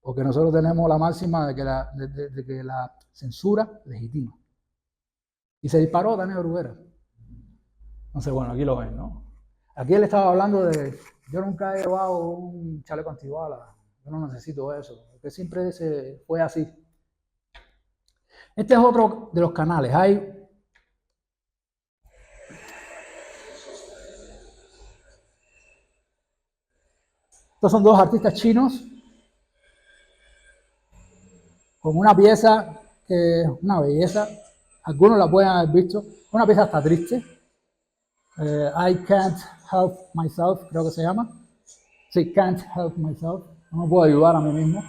Porque nosotros tenemos la máxima de que la censura legitima. Y se disparó Tania Bruguera. Entonces, bueno, aquí lo ven, ¿no? Aquí él estaba hablando de, yo nunca he llevado un chaleco antibalas, yo no necesito eso, porque siempre fue así. Este es otro de los canales. Estos son dos artistas chinos con una pieza que es una belleza. Algunos la pueden haber visto. Una pieza hasta triste. I Can't Help Myself, creo que se llama. Sí, Can't Help Myself. No me puedo ayudar a mí mismo.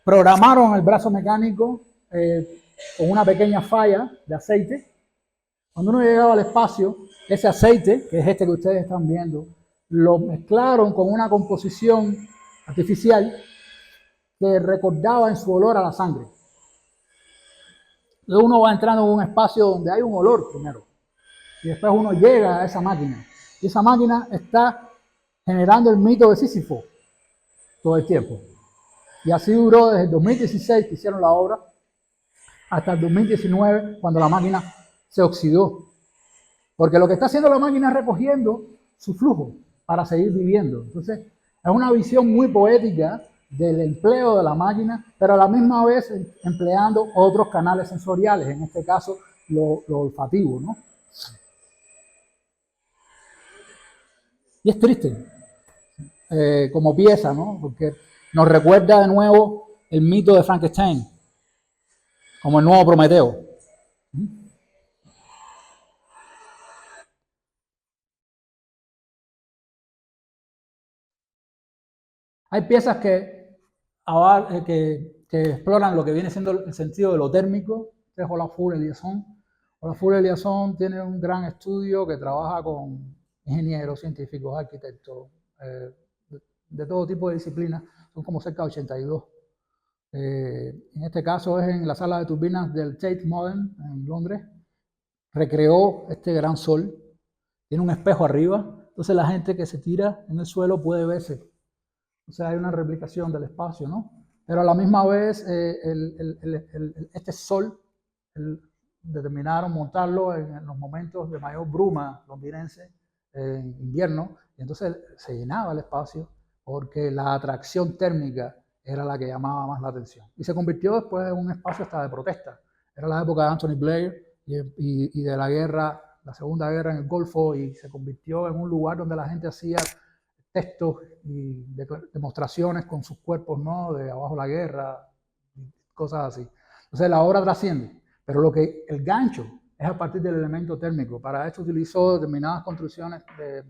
Programaron el brazo mecánico con una pequeña falla de aceite. Cuando uno llegaba al espacio, ese aceite, que es este que ustedes están viendo, lo mezclaron con una composición artificial que recordaba en su olor a la sangre. Luego uno va entrando en un espacio donde hay un olor primero, y después uno llega a esa máquina, y esa máquina está generando el mito de Sísifo todo el tiempo. Y así duró desde el 2016 que hicieron la obra hasta el 2019 cuando la máquina se oxidó. Porque lo que está haciendo la máquina es recogiendo su flujo para seguir viviendo. Entonces, es una visión muy poética del empleo de la máquina, pero a la misma vez empleando otros canales sensoriales, en este caso lo olfativo, ¿no? Y es triste como pieza, ¿no? Porque nos recuerda de nuevo el mito de Frankenstein, como el nuevo Prometeo. Hay piezas que exploran lo que viene siendo el sentido de lo térmico. Este es Olafur Eliasson. Olafur Eliasson tiene un gran estudio que trabaja con ingenieros, científicos, arquitectos, de todo tipo de disciplinas. Son como cerca de 82. En este caso es en la sala de turbinas del Tate Modern en Londres. Recreó este gran sol. Tiene un espejo arriba. Entonces la gente que se tira en el suelo puede verse. O sea, hay una replicación del espacio, ¿no? Pero a la misma vez, este sol, determinaron montarlo en los momentos de mayor bruma londinense, en invierno, y entonces se llenaba el espacio porque la atracción térmica era la que llamaba más la atención. Y se convirtió después en un espacio hasta de protesta. Era la época de Anthony Blair y de la guerra, la Segunda Guerra en el Golfo, y se convirtió en un lugar donde la gente hacía textos y demostraciones con sus cuerpos, ¿no? De abajo la guerra, cosas así. Entonces la obra trasciende, pero el gancho es a partir del elemento térmico. Para esto utilizó determinadas construcciones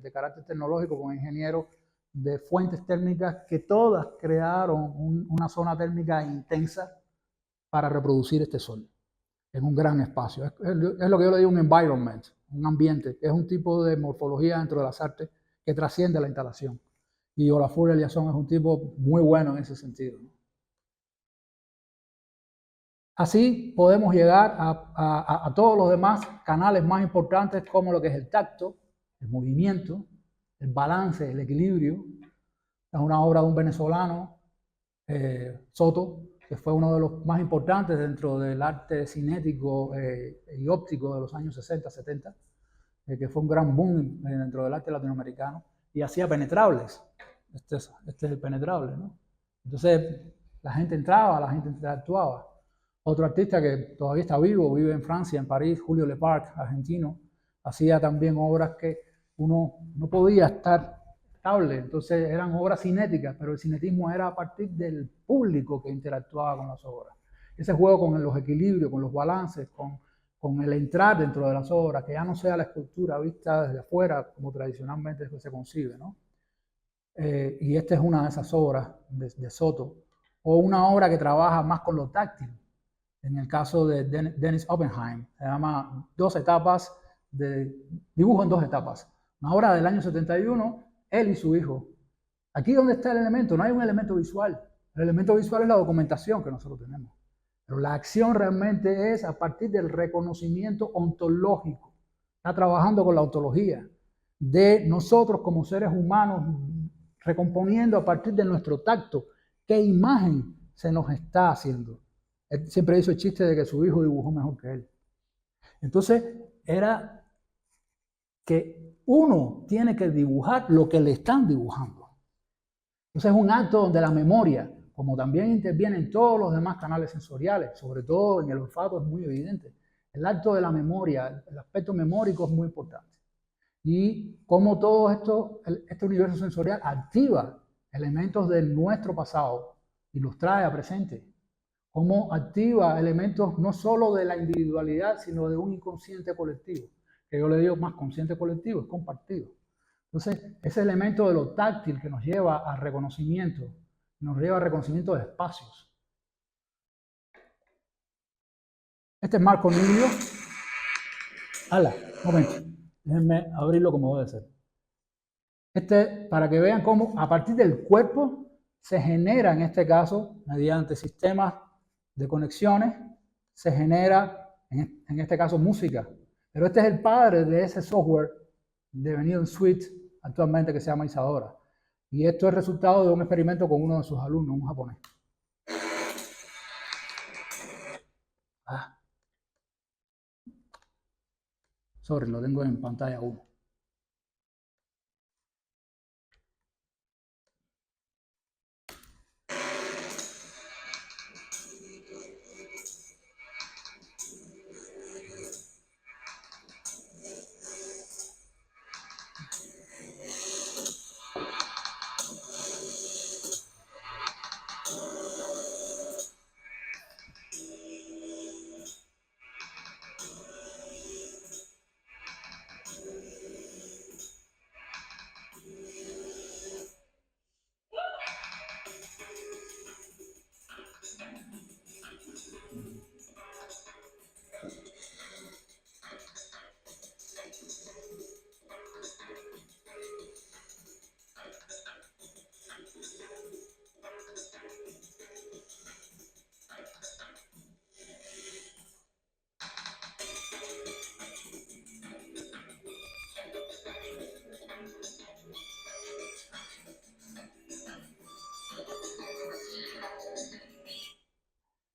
de carácter tecnológico con ingenieros de fuentes térmicas que todas crearon una zona térmica intensa para reproducir este sol en un gran espacio. Es lo que yo le digo un environment, un ambiente. Es un tipo de morfología dentro de las artes que trasciende la instalación. Y Olafur Eliasson es un tipo muy bueno en ese sentido, ¿no? Así podemos llegar a todos los demás canales más importantes, como lo que es el tacto, el movimiento, el balance, el equilibrio. Es una obra de un venezolano, Soto, que fue uno de los más importantes dentro del arte cinético y óptico de los años 60, 70, que fue un gran boom dentro del arte latinoamericano, y hacía penetrables. Este es el penetrable, ¿no? Entonces la gente entraba, la gente interactuaba. Otro artista que todavía está vivo, vive en Francia, en París, Julio Leparc, argentino, hacía también obras que uno no podía estar estable, entonces eran obras cinéticas, pero el cinetismo era a partir del público que interactuaba con las obras. Ese juego con los equilibrios, con los balances, con el entrar dentro de las obras, que ya no sea la escultura vista desde afuera, como tradicionalmente se concibe, ¿no? Y esta es una de esas obras de Soto, o una obra que trabaja más con lo táctil. En el caso de Dennis Oppenheim, se llama Dos etapas, dibujo en dos etapas. Una obra del año 71, él y su hijo. Aquí donde está el elemento, no hay un elemento visual. El elemento visual es la documentación que nosotros tenemos. Pero la acción realmente es a partir del reconocimiento ontológico. Está trabajando con la ontología de nosotros como seres humanos, recomponiendo a partir de nuestro tacto qué imagen se nos está haciendo. Él siempre hizo el chiste de que su hijo dibujó mejor que él. Entonces, era que uno tiene que dibujar lo que le están dibujando. Entonces, es un acto donde la memoria, como también interviene en todos los demás canales sensoriales, sobre todo en el olfato es muy evidente, el acto de la memoria, el aspecto memórico es muy importante. Y cómo todo esto, este universo sensorial activa elementos de nuestro pasado y los trae a presente. Cómo activa elementos no solo de la individualidad, sino de un inconsciente colectivo, que yo le digo más consciente colectivo, es compartido. Entonces, ese elemento de lo táctil que nos lleva al reconocimiento, nos lleva al reconocimiento de espacios. Este es Marco Cornelio. ¡Hala! Un momento. Déjenme abrirlo como debe ser. Para que vean cómo a partir del cuerpo se genera, en este caso, mediante sistemas de conexiones, se genera, en este caso, música. Pero este es el padre de ese software devenido en Suite actualmente que se llama Isadora. Y esto es resultado de un experimento con uno de sus alumnos, un japonés. Sorry, lo tengo en pantalla 1.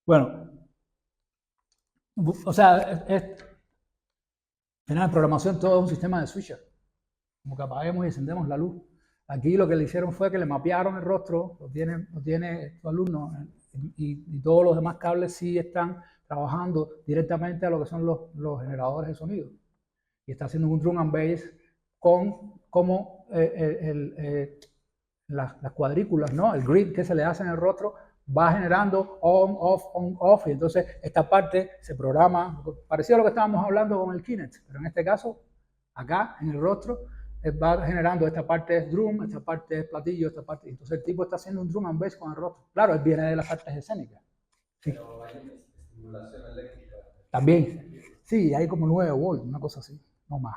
Bueno, o sea, en la programación todo es un sistema de switcher. Como que apagamos y encendemos la luz. Aquí lo que le hicieron fue que le mapearon el rostro, lo tiene tu alumno, y todos los demás cables sí están trabajando directamente a lo que son los generadores de sonido. Y está haciendo un drum and bass con como las cuadrículas, ¿no? El grid que se le hace en el rostro va generando on, off, y entonces esta parte se programa, parecido a lo que estábamos hablando con el Kinect, pero en este caso, acá en el rostro, va generando esta parte es drum, esta parte es platillo, esta parte, entonces el tipo está haciendo un drum and bass con el rostro. Claro, él viene de las artes escénicas. Sí. Pero hay estimulación eléctrica. También, sí, hay como 9 volts, una cosa así, no más.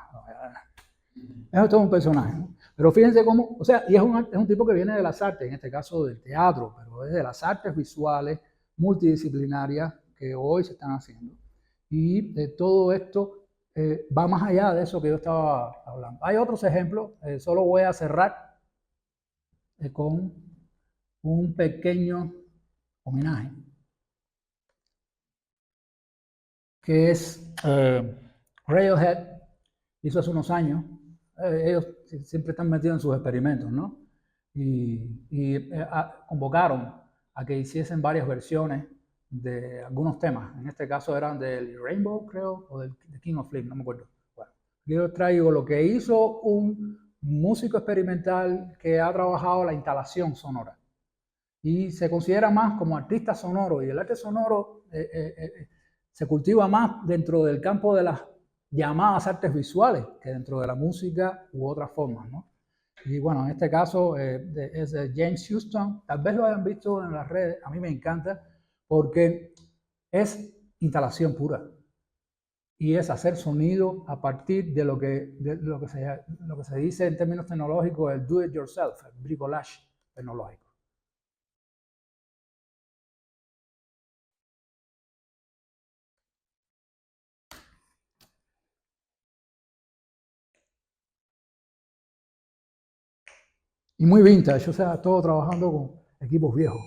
Eso es todo un personaje, ¿no? Pero fíjense cómo, o sea, y es un tipo que viene de las artes, en este caso del teatro, pero es de las artes visuales multidisciplinarias que hoy se están haciendo. Y todo esto va más allá de eso que yo estaba hablando. Hay otros ejemplos, solo voy a cerrar con un pequeño homenaje, que es Radiohead, hizo hace unos años. Ellos siempre están metidos en sus experimentos, ¿no? Y convocaron a que hiciesen varias versiones de algunos temas. En este caso eran del Rainbow, creo, o del King of Flame, no me acuerdo. Bueno, yo traigo lo que hizo un músico experimental que ha trabajado la instalación sonora y se considera más como artista sonoro, y el arte sonoro se cultiva más dentro del campo de las llamadas artes visuales que dentro de la música u otras formas, ¿no? Y bueno, en este caso es James Houston, tal vez lo hayan visto en las redes, a mí me encanta porque es instalación pura y es hacer sonido a partir de lo que se dice en términos tecnológicos el do it yourself, el bricolage tecnológico. Y muy vintage, o sea, todo trabajando con equipos viejos.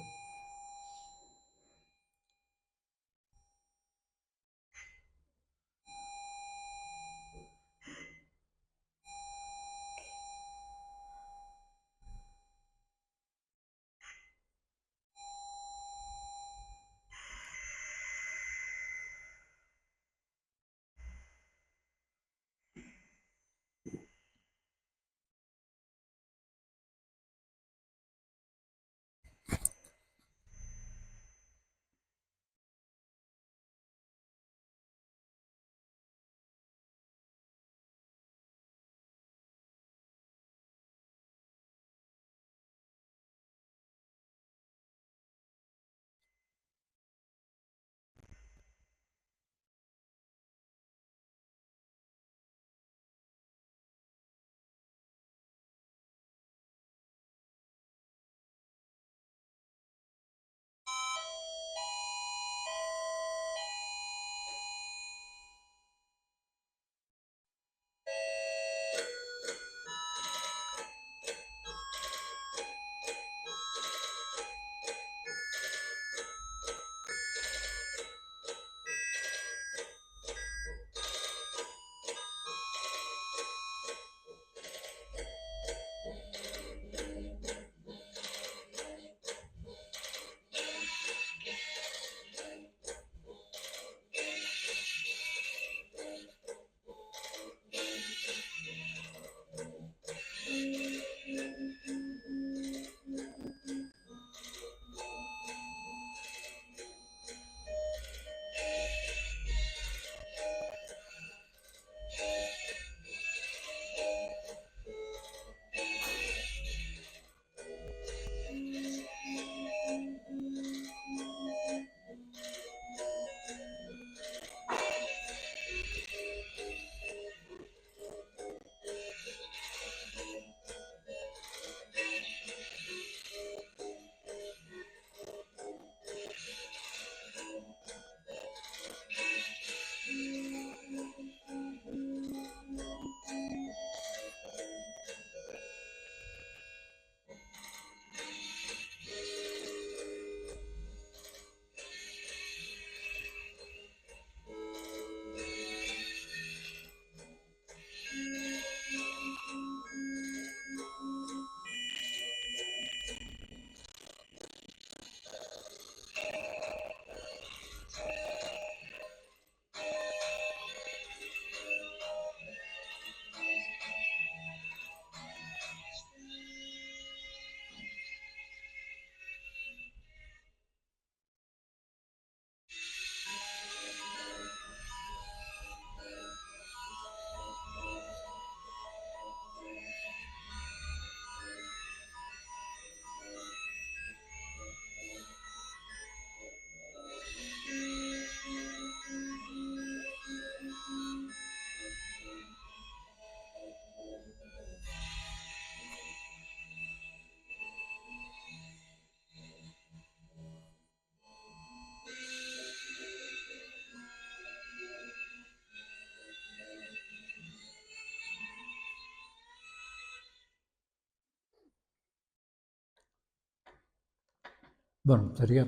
Bueno, sería,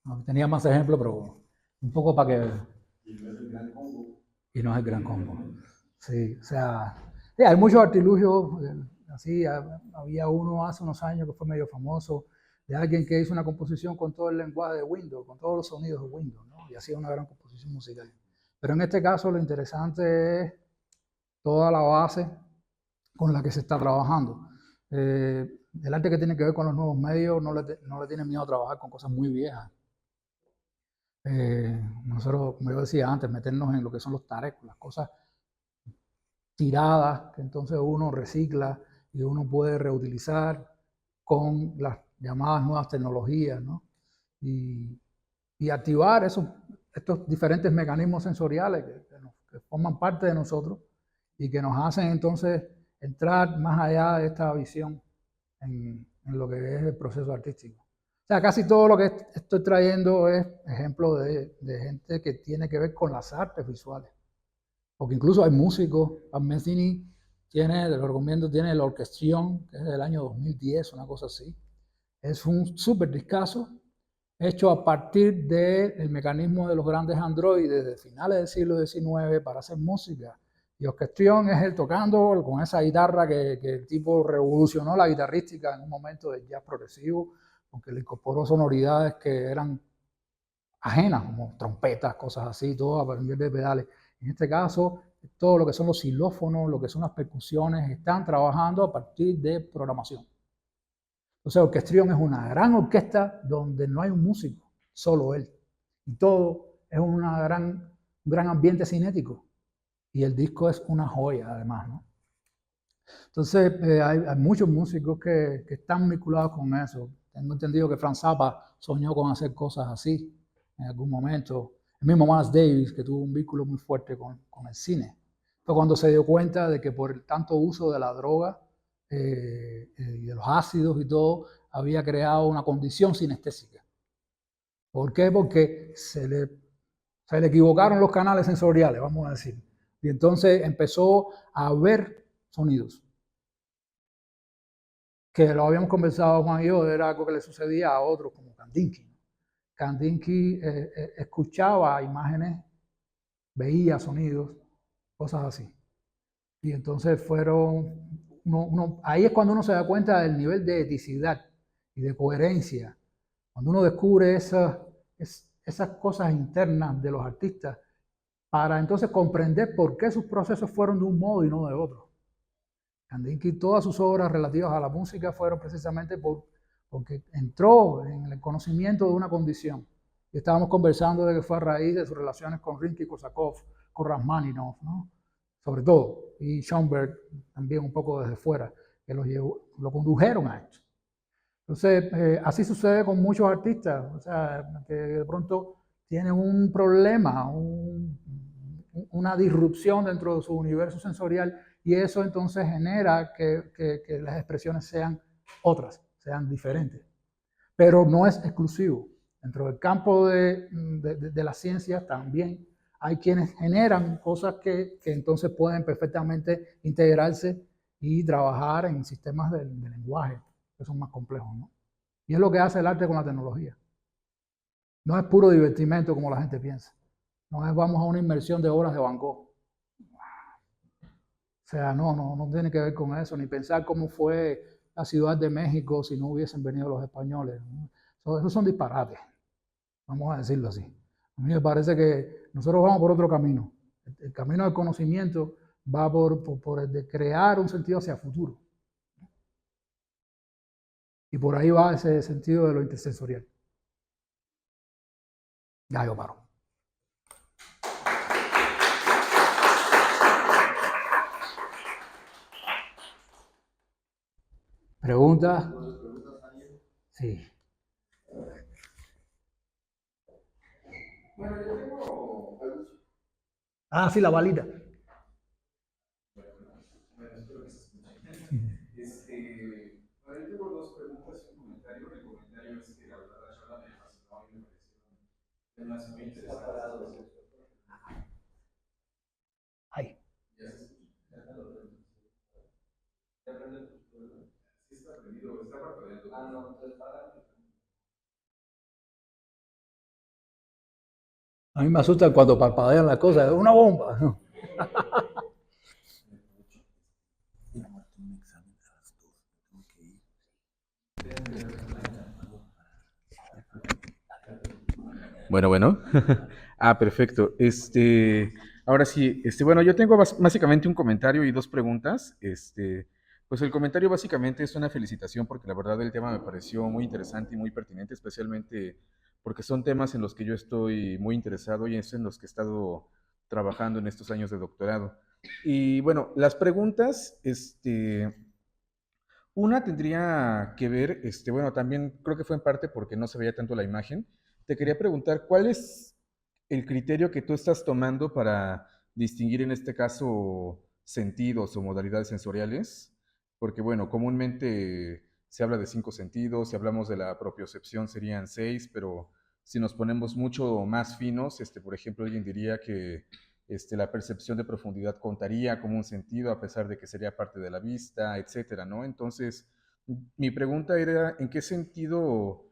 no, tenía más ejemplos, pero un poco para que... Y no es el gran combo. Y no es el gran combo. Sí, o sea, sí, hay muchos artilugios. Así, había uno hace unos años que fue medio famoso, de alguien que hizo una composición con todo el lenguaje de Windows, con todos los sonidos de Windows, ¿no? Y hacía una gran composición musical. Pero en este caso lo interesante es toda la base con la que se está trabajando. El arte que tiene que ver con los nuevos medios no le tiene miedo a trabajar con cosas muy viejas. Nosotros, como yo decía antes, meternos en lo que son los tarecos, las cosas tiradas que entonces uno recicla y uno puede reutilizar con las llamadas nuevas tecnologías, ¿no? Y, y activar estos diferentes mecanismos sensoriales que forman parte de nosotros y que nos hacen entonces entrar más allá de esta visión en lo que es el proceso artístico. O sea, casi todo lo que estoy trayendo es ejemplo de gente que tiene que ver con las artes visuales. Porque incluso hay músicos, Pat Metheny tiene, te lo recomiendo, tiene la Orquestrión, que es del año 2010, una cosa así. Es un súper discazo hecho a partir del mecanismo de los grandes androides de finales del siglo XIX para hacer música. Y Orquestrión es él tocando con esa guitarra que el tipo revolucionó la guitarrística en un momento del jazz progresivo, porque le incorporó sonoridades que eran ajenas, como trompetas, cosas así, todo a partir de pedales. En este caso, todo lo que son los xilófonos, lo que son las percusiones, están trabajando a partir de programación. Entonces, Orquestrión es una gran orquesta donde no hay un músico, solo él. Y todo es un gran ambiente cinético. Y el disco es una joya, además, ¿no? Entonces, hay muchos músicos que están vinculados con eso. Tengo entendido que Franz Zappa soñó con hacer cosas así en algún momento. El mismo Miles Davis, que tuvo un vínculo muy fuerte con el cine. Fue cuando se dio cuenta de que por el tanto uso de la droga y de los ácidos y todo, había creado una condición sinestésica. ¿Por qué? Porque se le equivocaron los canales sensoriales, vamos a decir. Y entonces empezó a ver sonidos que lo habíamos conversado Juan y yo, era algo que le sucedía a otros como Kandinsky. Kandinsky escuchaba imágenes, veía sonidos, cosas así. Y entonces ahí es cuando uno se da cuenta del nivel de eticidad y de coherencia. Cuando uno descubre esas cosas internas de los artistas para entonces comprender por qué sus procesos fueron de un modo y no de otro. Kandinsky, todas sus obras relativas a la música fueron precisamente porque entró en el conocimiento de una condición. Y estábamos conversando de que fue a raíz de sus relaciones con Rimsky-Korsakov, con Rachmaninoff, ¿no? Sobre todo, y Schoenberg también un poco desde fuera, que lo condujeron a esto. Entonces, así sucede con muchos artistas, o sea, que de pronto tienen un problema, una disrupción dentro de su universo sensorial y eso entonces genera que las expresiones sean otras, sean diferentes. Pero no es exclusivo. Dentro del campo de las ciencias también hay quienes generan cosas que entonces pueden perfectamente integrarse y trabajar en sistemas de lenguaje que son más complejos, ¿no? Y es lo que hace el arte con la tecnología. No es puro divertimento como la gente piensa. No es vamos a una inmersión de obras de Van Gogh. O sea, no tiene que ver con eso, ni pensar cómo fue la Ciudad de México si no hubiesen venido los españoles. Esos son disparates, vamos a decirlo así. A mí me parece que nosotros vamos por otro camino. El camino del conocimiento va por el de crear un sentido hacia el futuro. Y por ahí va ese sentido de lo intersensorial. Ya yo paro. ¿Preguntas? Sí. Bueno, yo tengo algo. Ah, sí, la balita. Bueno, espero que se escuche. Bueno, yo tengo dos preguntas y un comentario. El comentario es que la verdad la charla me fascinó y me parecieron temas muy interesantes. Ay. ¿Ya se escucha? ¿Ya aprendió? Sí está aprendido, está parpadeando. Ah, no, entonces para. A mí me asusta cuando parpadean las cosas, es una bomba. ¿No? Bueno. Perfecto. Ahora sí, bueno, yo tengo básicamente un comentario y dos preguntas. Pues el comentario básicamente es una felicitación porque la verdad el tema me pareció muy interesante y muy pertinente, especialmente porque son temas en los que yo estoy muy interesado y es en los que he estado trabajando en estos años de doctorado. Y bueno, las preguntas, una tendría que ver, bueno, también creo que fue en parte porque no se veía tanto la imagen. Te quería preguntar, ¿cuál es el criterio que tú estás tomando para distinguir en este caso sentidos o modalidades sensoriales? Porque, bueno, comúnmente se habla de 5 sentidos, si hablamos de la propiocepción serían 6, pero si nos ponemos mucho más finos, por ejemplo, alguien diría que la percepción de profundidad contaría como un sentido, a pesar de que sería parte de la vista, etcétera, ¿no? Entonces, mi pregunta era, ¿en qué sentido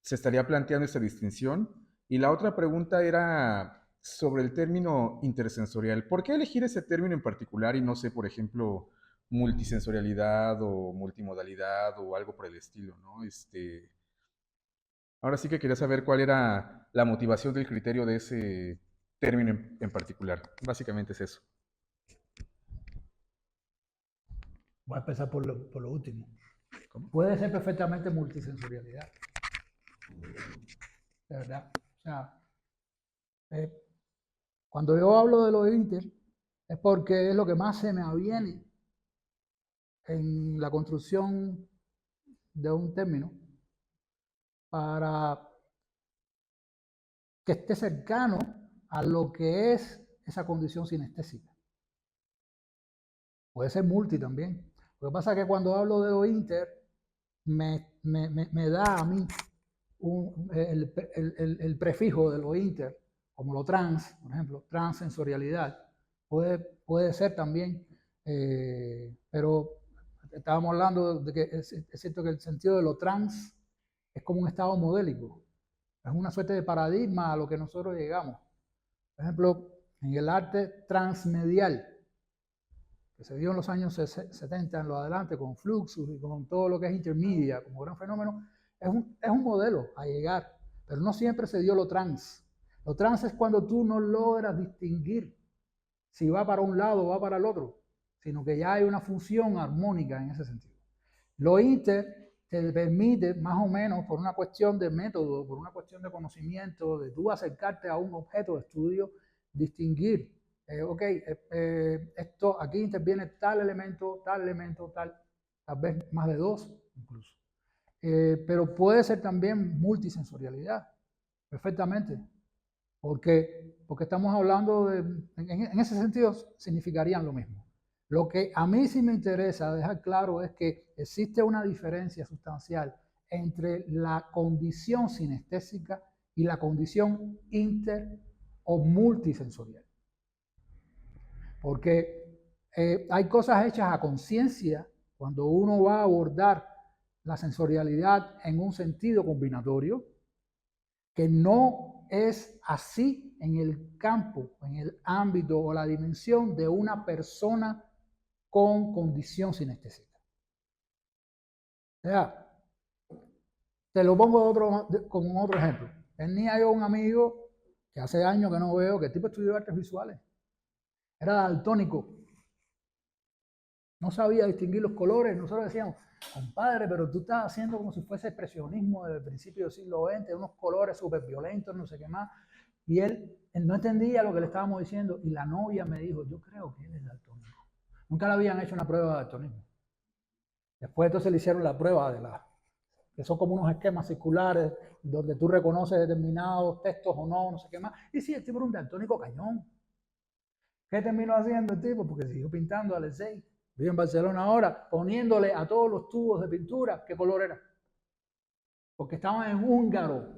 se estaría planteando esta distinción? Y la otra pregunta era sobre el término intersensorial. ¿Por qué elegir ese término en particular y no sé, por ejemplo, multisensorialidad o multimodalidad o algo por el estilo, ¿no? Ahora sí que quería saber cuál era la motivación del criterio de ese término en particular. Básicamente es eso. Voy a empezar por lo último. ¿Cómo? Puede ser perfectamente multisensorialidad. De verdad. O sea, cuando yo hablo de lo inter, es porque es lo que más se me aviene en la construcción de un término para que esté cercano a lo que es esa condición sinestésica. Puede ser multi también. Lo que pasa es que cuando hablo de lo inter, me da a mí el prefijo de lo inter, como lo trans, por ejemplo, transsensorialidad, puede ser también, pero estábamos hablando de que es cierto que el sentido de lo trans es como un estado modélico, es una suerte de paradigma a lo que nosotros llegamos. Por ejemplo, en el arte transmedial, que se dio en los años 70 en lo adelante, con Fluxus y con todo lo que es intermedia como gran fenómeno, es un modelo a llegar, pero no siempre se dio lo trans. Lo trans es cuando tú no logras distinguir si va para un lado o va para el otro, sino que ya hay una función armónica en ese sentido. Lo inter te permite, más o menos, por una cuestión de método, por una cuestión de conocimiento, de tú acercarte a un objeto de estudio, distinguir, esto aquí interviene tal elemento, tal vez más de dos incluso. Pero puede ser también multisensorialidad, perfectamente, porque estamos hablando de, en ese sentido significarían lo mismo. Lo que a mí sí me interesa dejar claro es que existe una diferencia sustancial entre la condición sinestésica y la condición inter o multisensorial. Porque hay cosas hechas a conciencia cuando uno va a abordar la sensorialidad en un sentido combinatorio, que no es así en el campo, en el ámbito o la dimensión de una persona con condición sinestésica. O sea, te lo pongo con otro ejemplo. Tenía yo un amigo que hace años que no veo, que el tipo estudió artes visuales. Era daltónico. No sabía distinguir los colores. Nosotros decíamos, compadre, pero tú estás haciendo como si fuese expresionismo del principio del siglo XX, unos colores súper violentos, no sé qué más. Y él no entendía lo que le estábamos diciendo. Y la novia me dijo, yo creo que él es daltónico. Nunca le habían hecho una prueba de daltonismo. Después entonces le hicieron la prueba que son como unos esquemas circulares donde tú reconoces determinados textos o no, no sé qué más. Y sí, el tipo era un daltónico cañón. ¿Qué terminó haciendo el tipo? Porque siguió pintando a Alexei. Vive en Barcelona ahora, poniéndole a todos los tubos de pintura qué color era. Porque estaban en húngaro.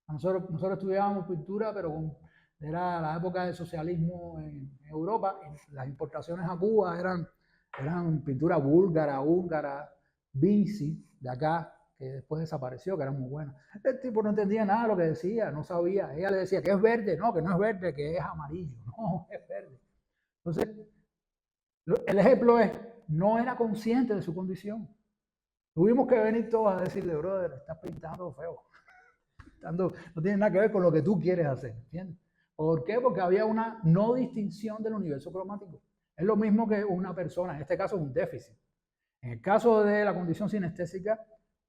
Nosotros estudiábamos pintura, pero era la época del socialismo en Europa. Y las importaciones a Cuba eran pintura búlgara, húngara, Vinci, de acá, que después desapareció, que era muy buena. El tipo no entendía nada de lo que decía, no sabía. Ella le decía que es verde, no, que no es verde, que es amarillo, no, es verde. Entonces, el ejemplo es, no era consciente de su condición. Tuvimos que venir todos a decirle, brother, estás pintando feo. No tiene nada que ver con lo que tú quieres hacer, ¿entiendes? ¿Por qué? Porque había una no distinción del universo cromático. Es lo mismo que una persona, en este caso es un déficit. En el caso de la condición sinestésica,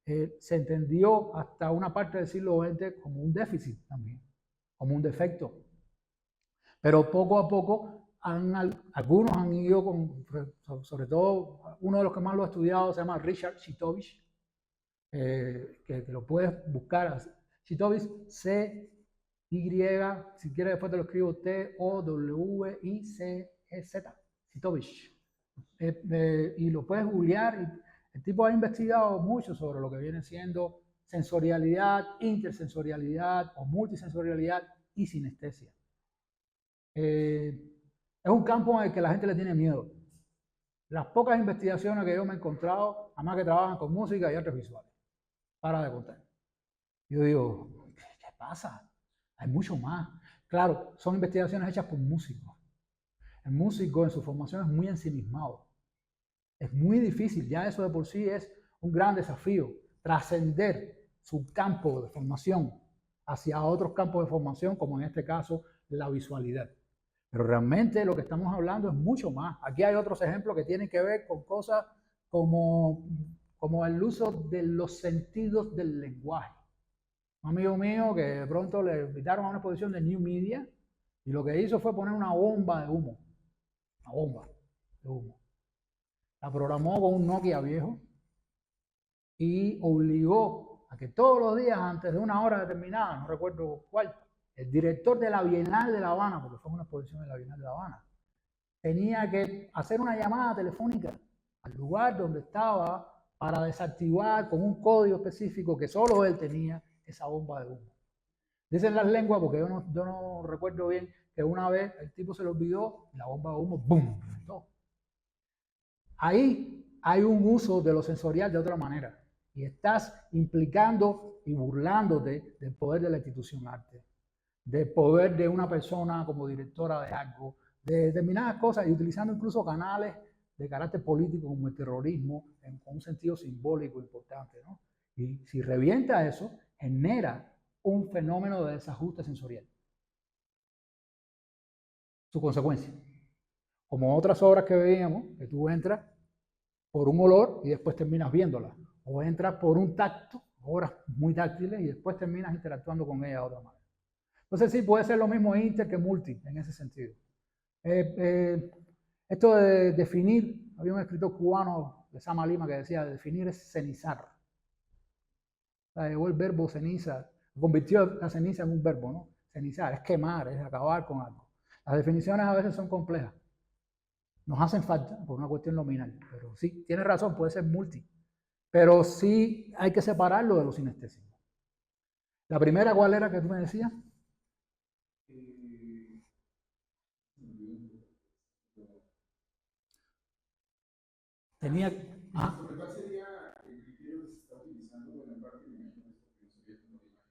se entendió hasta una parte del siglo XX como un déficit también, como un defecto. Pero poco a poco, algunos han ido, sobre todo uno de los que más lo ha estudiado se llama Richard Citovich, que lo puedes buscar. Citovich, C-Y, si quieres después te lo escribo, T-O-W-I-C-E-Z, Citovich. Y lo puedes googlear. Y el tipo ha investigado mucho sobre lo que viene siendo sensorialidad, intersensorialidad o multisensorialidad y sinestesia. Es un campo en el que la gente le tiene miedo. Las pocas investigaciones que yo me he encontrado, además que trabajan con música y artes visuales, para de contar. Yo digo, ¿qué pasa? Hay mucho más. Claro, son investigaciones hechas por músicos. El músico en su formación es muy ensimismado. Es muy difícil, ya eso de por sí es un gran desafío, trascender su campo de formación hacia otros campos de formación, como en este caso la visualidad. Pero realmente lo que estamos hablando es mucho más. Aquí hay otros ejemplos que tienen que ver con cosas como el uso de los sentidos del lenguaje. Un amigo mío que de pronto le invitaron a una exposición de New Media y lo que hizo fue poner una bomba de humo. Una bomba de humo. La programó con un Nokia viejo y obligó a que todos los días, antes de una hora determinada, no recuerdo cuál, el director de la Bienal de La Habana, porque fue una exposición de la Bienal de La Habana, tenía que hacer una llamada telefónica al lugar donde estaba para desactivar con un código específico que solo él tenía esa bomba de humo. Dicen las lenguas, porque yo no recuerdo bien, que una vez el tipo se le olvidó y la bomba de humo, ¡boom!, explotó. Ahí hay un uso de lo sensorial de otra manera y estás implicando y burlándote del poder de la institución arte, del poder de una persona como directora de algo, de determinadas cosas y utilizando incluso canales de carácter político como el terrorismo con un sentido simbólico importante, ¿no? Y si revienta eso, genera un fenómeno de desajuste sensorial. Su consecuencia. Como otras obras que veíamos, que tú entras por un olor y después terminas viéndola. O entras por un tacto, obras muy táctiles, y después terminas interactuando con ella de otra manera. Entonces sí, puede ser lo mismo inter que multi en ese sentido. Esto de definir, había un escritor cubano de Sama Lima que decía, definir es cenizar. O sea, llegó el verbo ceniza, convirtió la ceniza en un verbo, ¿no? Cenizar, es quemar, es acabar con algo. Las definiciones a veces son complejas. Nos hacen falta por una cuestión nominal, pero sí, tienes razón, puede ser multi. Pero sí hay que separarlo de los sinestésicos. La primera, ¿cuál era que tú me decías? Tenía... Ah. ¿Cuál sería el criterio que se está utilizando? Bueno, en parte me imagino esto que no sería como la imagen.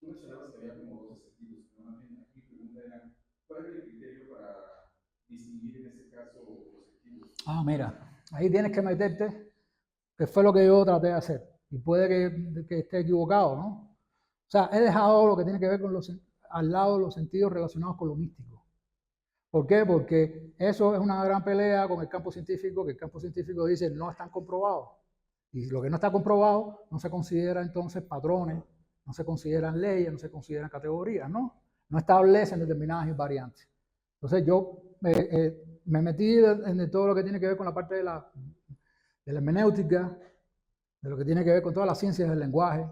Tú mencionabas que había como dos sentidos, pero más bien aquí mi pregunta era, ¿cuál es el criterio para distinguir en este caso los sentidos? Ah, mira, ahí tienes que meterte, que fue lo que yo traté de hacer. Y puede que esté equivocado, ¿no? O sea, he dejado lo que tiene que ver con al lado los sentidos relacionados con lo místico. ¿Por qué? Porque eso es una gran pelea con el campo científico, que el campo científico dice no están comprobados. Y lo que no está comprobado no se considera entonces patrones, no se consideran leyes, no se consideran categorías, ¿no? No establecen determinadas invariantes. Entonces yo me metí en todo lo que tiene que ver con la parte de la hermenéutica, de lo que tiene que ver con todas las ciencias del lenguaje.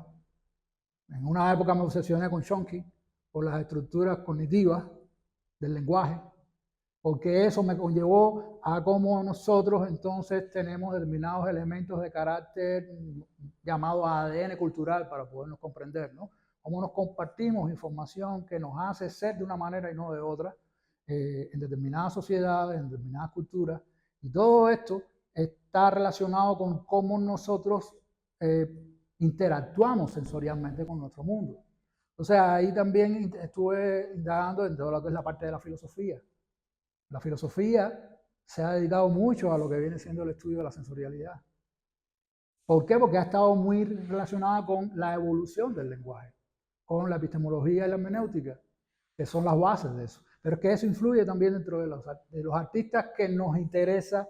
En una época me obsesioné con Chomsky por las estructuras cognitivas del lenguaje, porque eso me conllevó a cómo nosotros entonces tenemos determinados elementos de carácter llamado ADN cultural para podernos comprender, ¿no? Cómo nos compartimos información que nos hace ser de una manera y no de otra en determinadas sociedades, en determinadas culturas, y todo esto está relacionado con cómo nosotros interactuamos sensorialmente con nuestro mundo. Entonces ahí también estuve indagando en todo lo que es la parte de la filosofía. La filosofía se ha dedicado mucho a lo que viene siendo el estudio de la sensorialidad. ¿Por qué? Porque ha estado muy relacionada con la evolución del lenguaje, con la epistemología y la hermenéutica, que son las bases de eso. Pero es que eso influye también dentro de los artistas que nos interesa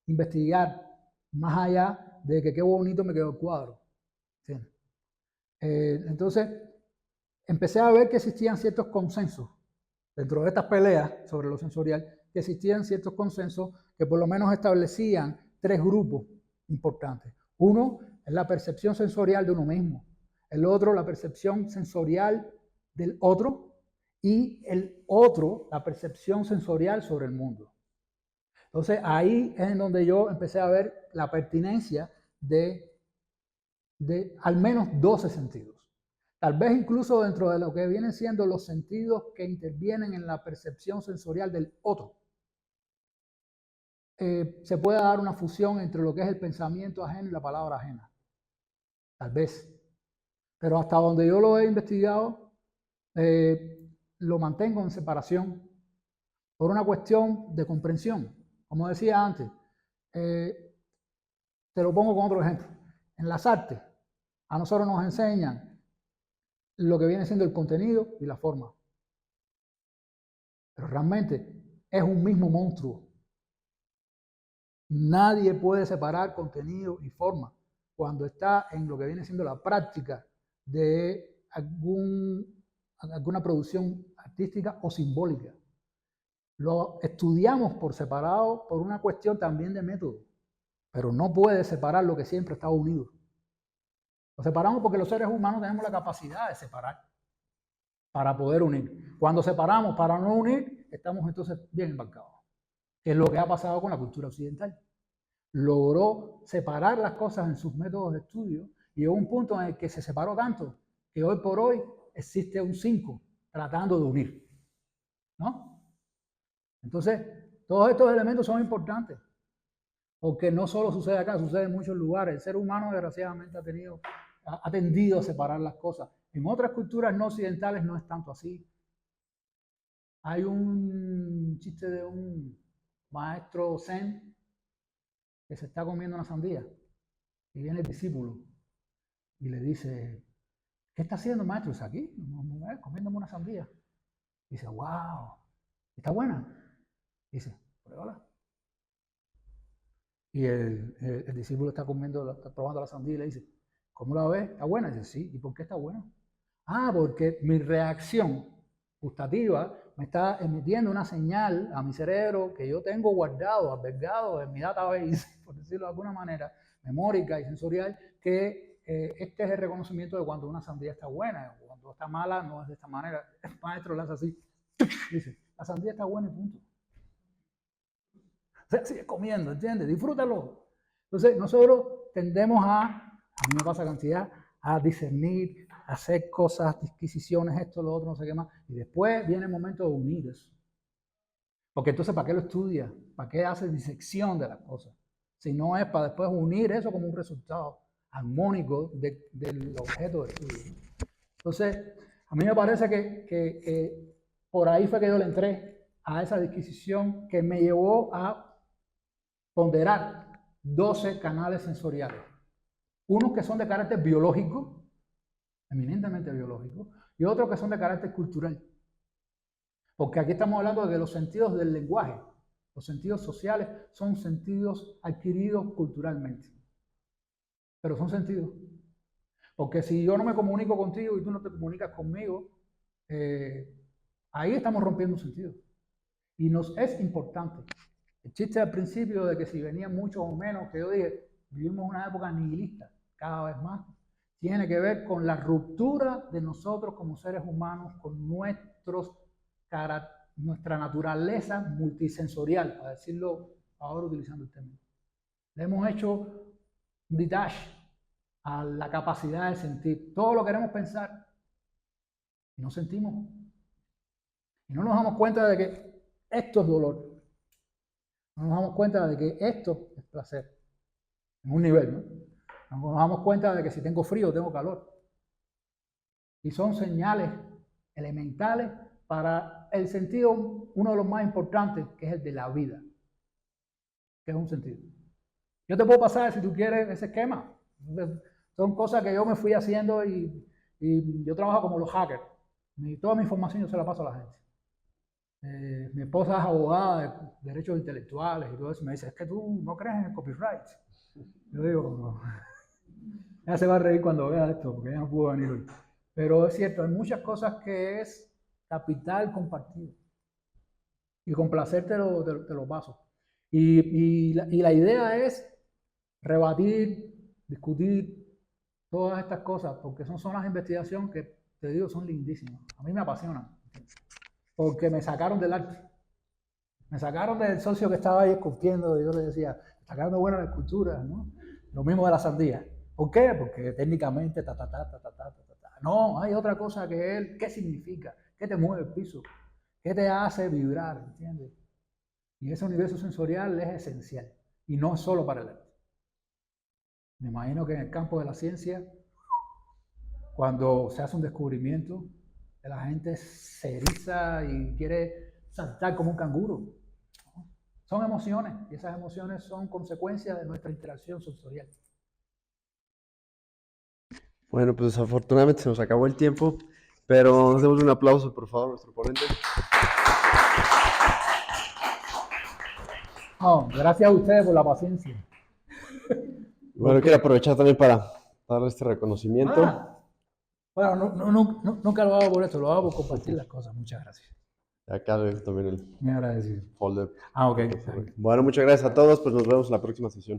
investigar, más allá de que qué bonito me quedó el cuadro. ¿Sí? Entonces, empecé a ver que existían ciertos consensos dentro de estas peleas sobre lo sensorial, que existían ciertos consensos que por lo menos establecían 3 grupos importantes. Uno es la percepción sensorial de uno mismo, el otro la percepción sensorial del otro y el otro la percepción sensorial sobre el mundo. Entonces ahí es en donde yo empecé a ver la pertinencia de al menos 12 sentidos. Tal vez incluso dentro de lo que vienen siendo los sentidos que intervienen en la percepción sensorial del otro. Se puede dar una fusión entre lo que es el pensamiento ajeno y la palabra ajena. Tal vez. Pero hasta donde yo lo he investigado, lo mantengo en separación por una cuestión de comprensión. Como decía antes, te lo pongo con otro ejemplo. En las artes, a nosotros nos enseñan lo que viene siendo el contenido y la forma. Pero realmente es un mismo monstruo. Nadie puede separar contenido y forma cuando está en lo que viene siendo la práctica de alguna producción artística o simbólica. Lo estudiamos por separado por una cuestión también de método, pero no puede separar lo que siempre está unido. Lo separamos porque los seres humanos tenemos la capacidad de separar para poder unir. Cuando separamos para no unir, estamos entonces bien embarcados, que es lo que ha pasado con la cultura occidental. Logró separar las cosas en sus métodos de estudio y llegó a un punto en el que se separó tanto que hoy por hoy existe un 5 tratando de unir, ¿no? Entonces, todos estos elementos son importantes porque no solo sucede acá, sucede en muchos lugares. El ser humano desgraciadamente ha tendido a separar las cosas. En otras culturas no occidentales no es tanto así. Hay un chiste de un maestro zen que se está comiendo una sandía y viene el discípulo y le dice, ¿qué está haciendo, maestro? Dice, aquí, comiéndome una sandía. Dice, wow, ¿está buena? Dice, pruébala. Y el discípulo está probando la sandía y le dice, ¿cómo la ves? ¿Está buena? Dice, sí. ¿Y por qué está buena? Ah, porque mi reacción gustativa me está emitiendo una señal a mi cerebro que yo tengo guardado, albergado en mi database, por decirlo de alguna manera, memórica y sensorial, que este es el reconocimiento de cuando una sandía está buena. Cuando está mala no es de esta manera. El maestro la hace así, dice, la sandía está buena y punto. O sea, sigue comiendo, ¿entiendes? Disfrútalo. Entonces, nosotros tendemos a mí me pasa cantidad, a discernir, a hacer cosas, disquisiciones, esto, lo otro, no sé qué más. Y después viene el momento de unir eso. Porque entonces, ¿para qué lo estudia? ¿Para qué hace disección de las cosas? Si no es para después unir eso como un resultado armónico del objeto de estudio. Entonces, a mí me parece que por ahí fue que yo le entré a esa disquisición que me llevó a ponderar 12 canales sensoriales. Unos que son de carácter biológico, eminentemente biológico, y otros que son de carácter cultural. Porque aquí estamos hablando de los sentidos del lenguaje. Los sentidos sociales son sentidos adquiridos culturalmente. Pero son sentidos. Porque si yo no me comunico contigo y tú no te comunicas conmigo, ahí estamos rompiendo un sentido. Y nos es importante. El chiste al principio de que si venían muchos o menos, que yo dije, vivimos una época nihilista, cada vez más, tiene que ver con la ruptura de nosotros como seres humanos, con nuestra naturaleza multisensorial, para decirlo ahora utilizando el término. Le hemos hecho un detach a la capacidad de sentir. Todo lo queremos pensar y no sentimos. Y no nos damos cuenta de que esto es dolor. No nos damos cuenta de que esto es placer. En un nivel, ¿no? Nos damos cuenta de que si tengo frío, tengo calor. Y son señales elementales para el sentido, uno de los más importantes, que es el de la vida, que es un sentido. Yo te puedo pasar, si tú quieres, ese esquema. Son cosas que yo me fui haciendo y yo trabajo como los hackers. Toda mi información yo se la paso a la gente. Mi esposa es abogada de derechos intelectuales y todo eso. Me dice, es que tú no crees en el copyright. Yo digo, no. Ella se va a reír cuando vea esto, porque ella no pudo venir hoy. Pero es cierto, hay muchas cosas que es capital compartido. Y con placer te lo paso. Y la idea es rebatir, discutir todas estas cosas, porque son zonas de investigación que, te digo, son lindísimas. A mí me apasionan, porque me sacaron del arte. Me sacaron del socio que estaba ahí esculpiendo, y yo le decía, está quedando buena la escultura, ¿no? Lo mismo de la sandía. ¿Por qué? Porque técnicamente, No, hay otra cosa que él, ¿qué significa? ¿Qué te mueve el piso? ¿Qué te hace vibrar? ¿Entiendes? Y ese universo sensorial es esencial, y no solo para el arte. Me imagino que en el campo de la ciencia, cuando se hace un descubrimiento, la gente se eriza y quiere saltar como un canguro. Son emociones, y esas emociones son consecuencias de nuestra interacción sensorial. Bueno, pues desafortunadamente se nos acabó el tiempo, pero nos demos un aplauso, por favor, a nuestro ponente. No, gracias a ustedes por la paciencia. Bueno, quiero aprovechar también para darle este reconocimiento. Bueno, nunca lo hago por esto, lo hago por compartir las cosas. Muchas gracias. Acá también el Muy agradecido. folder. Ok. Bueno, muchas gracias a todos, pues nos vemos en la próxima sesión.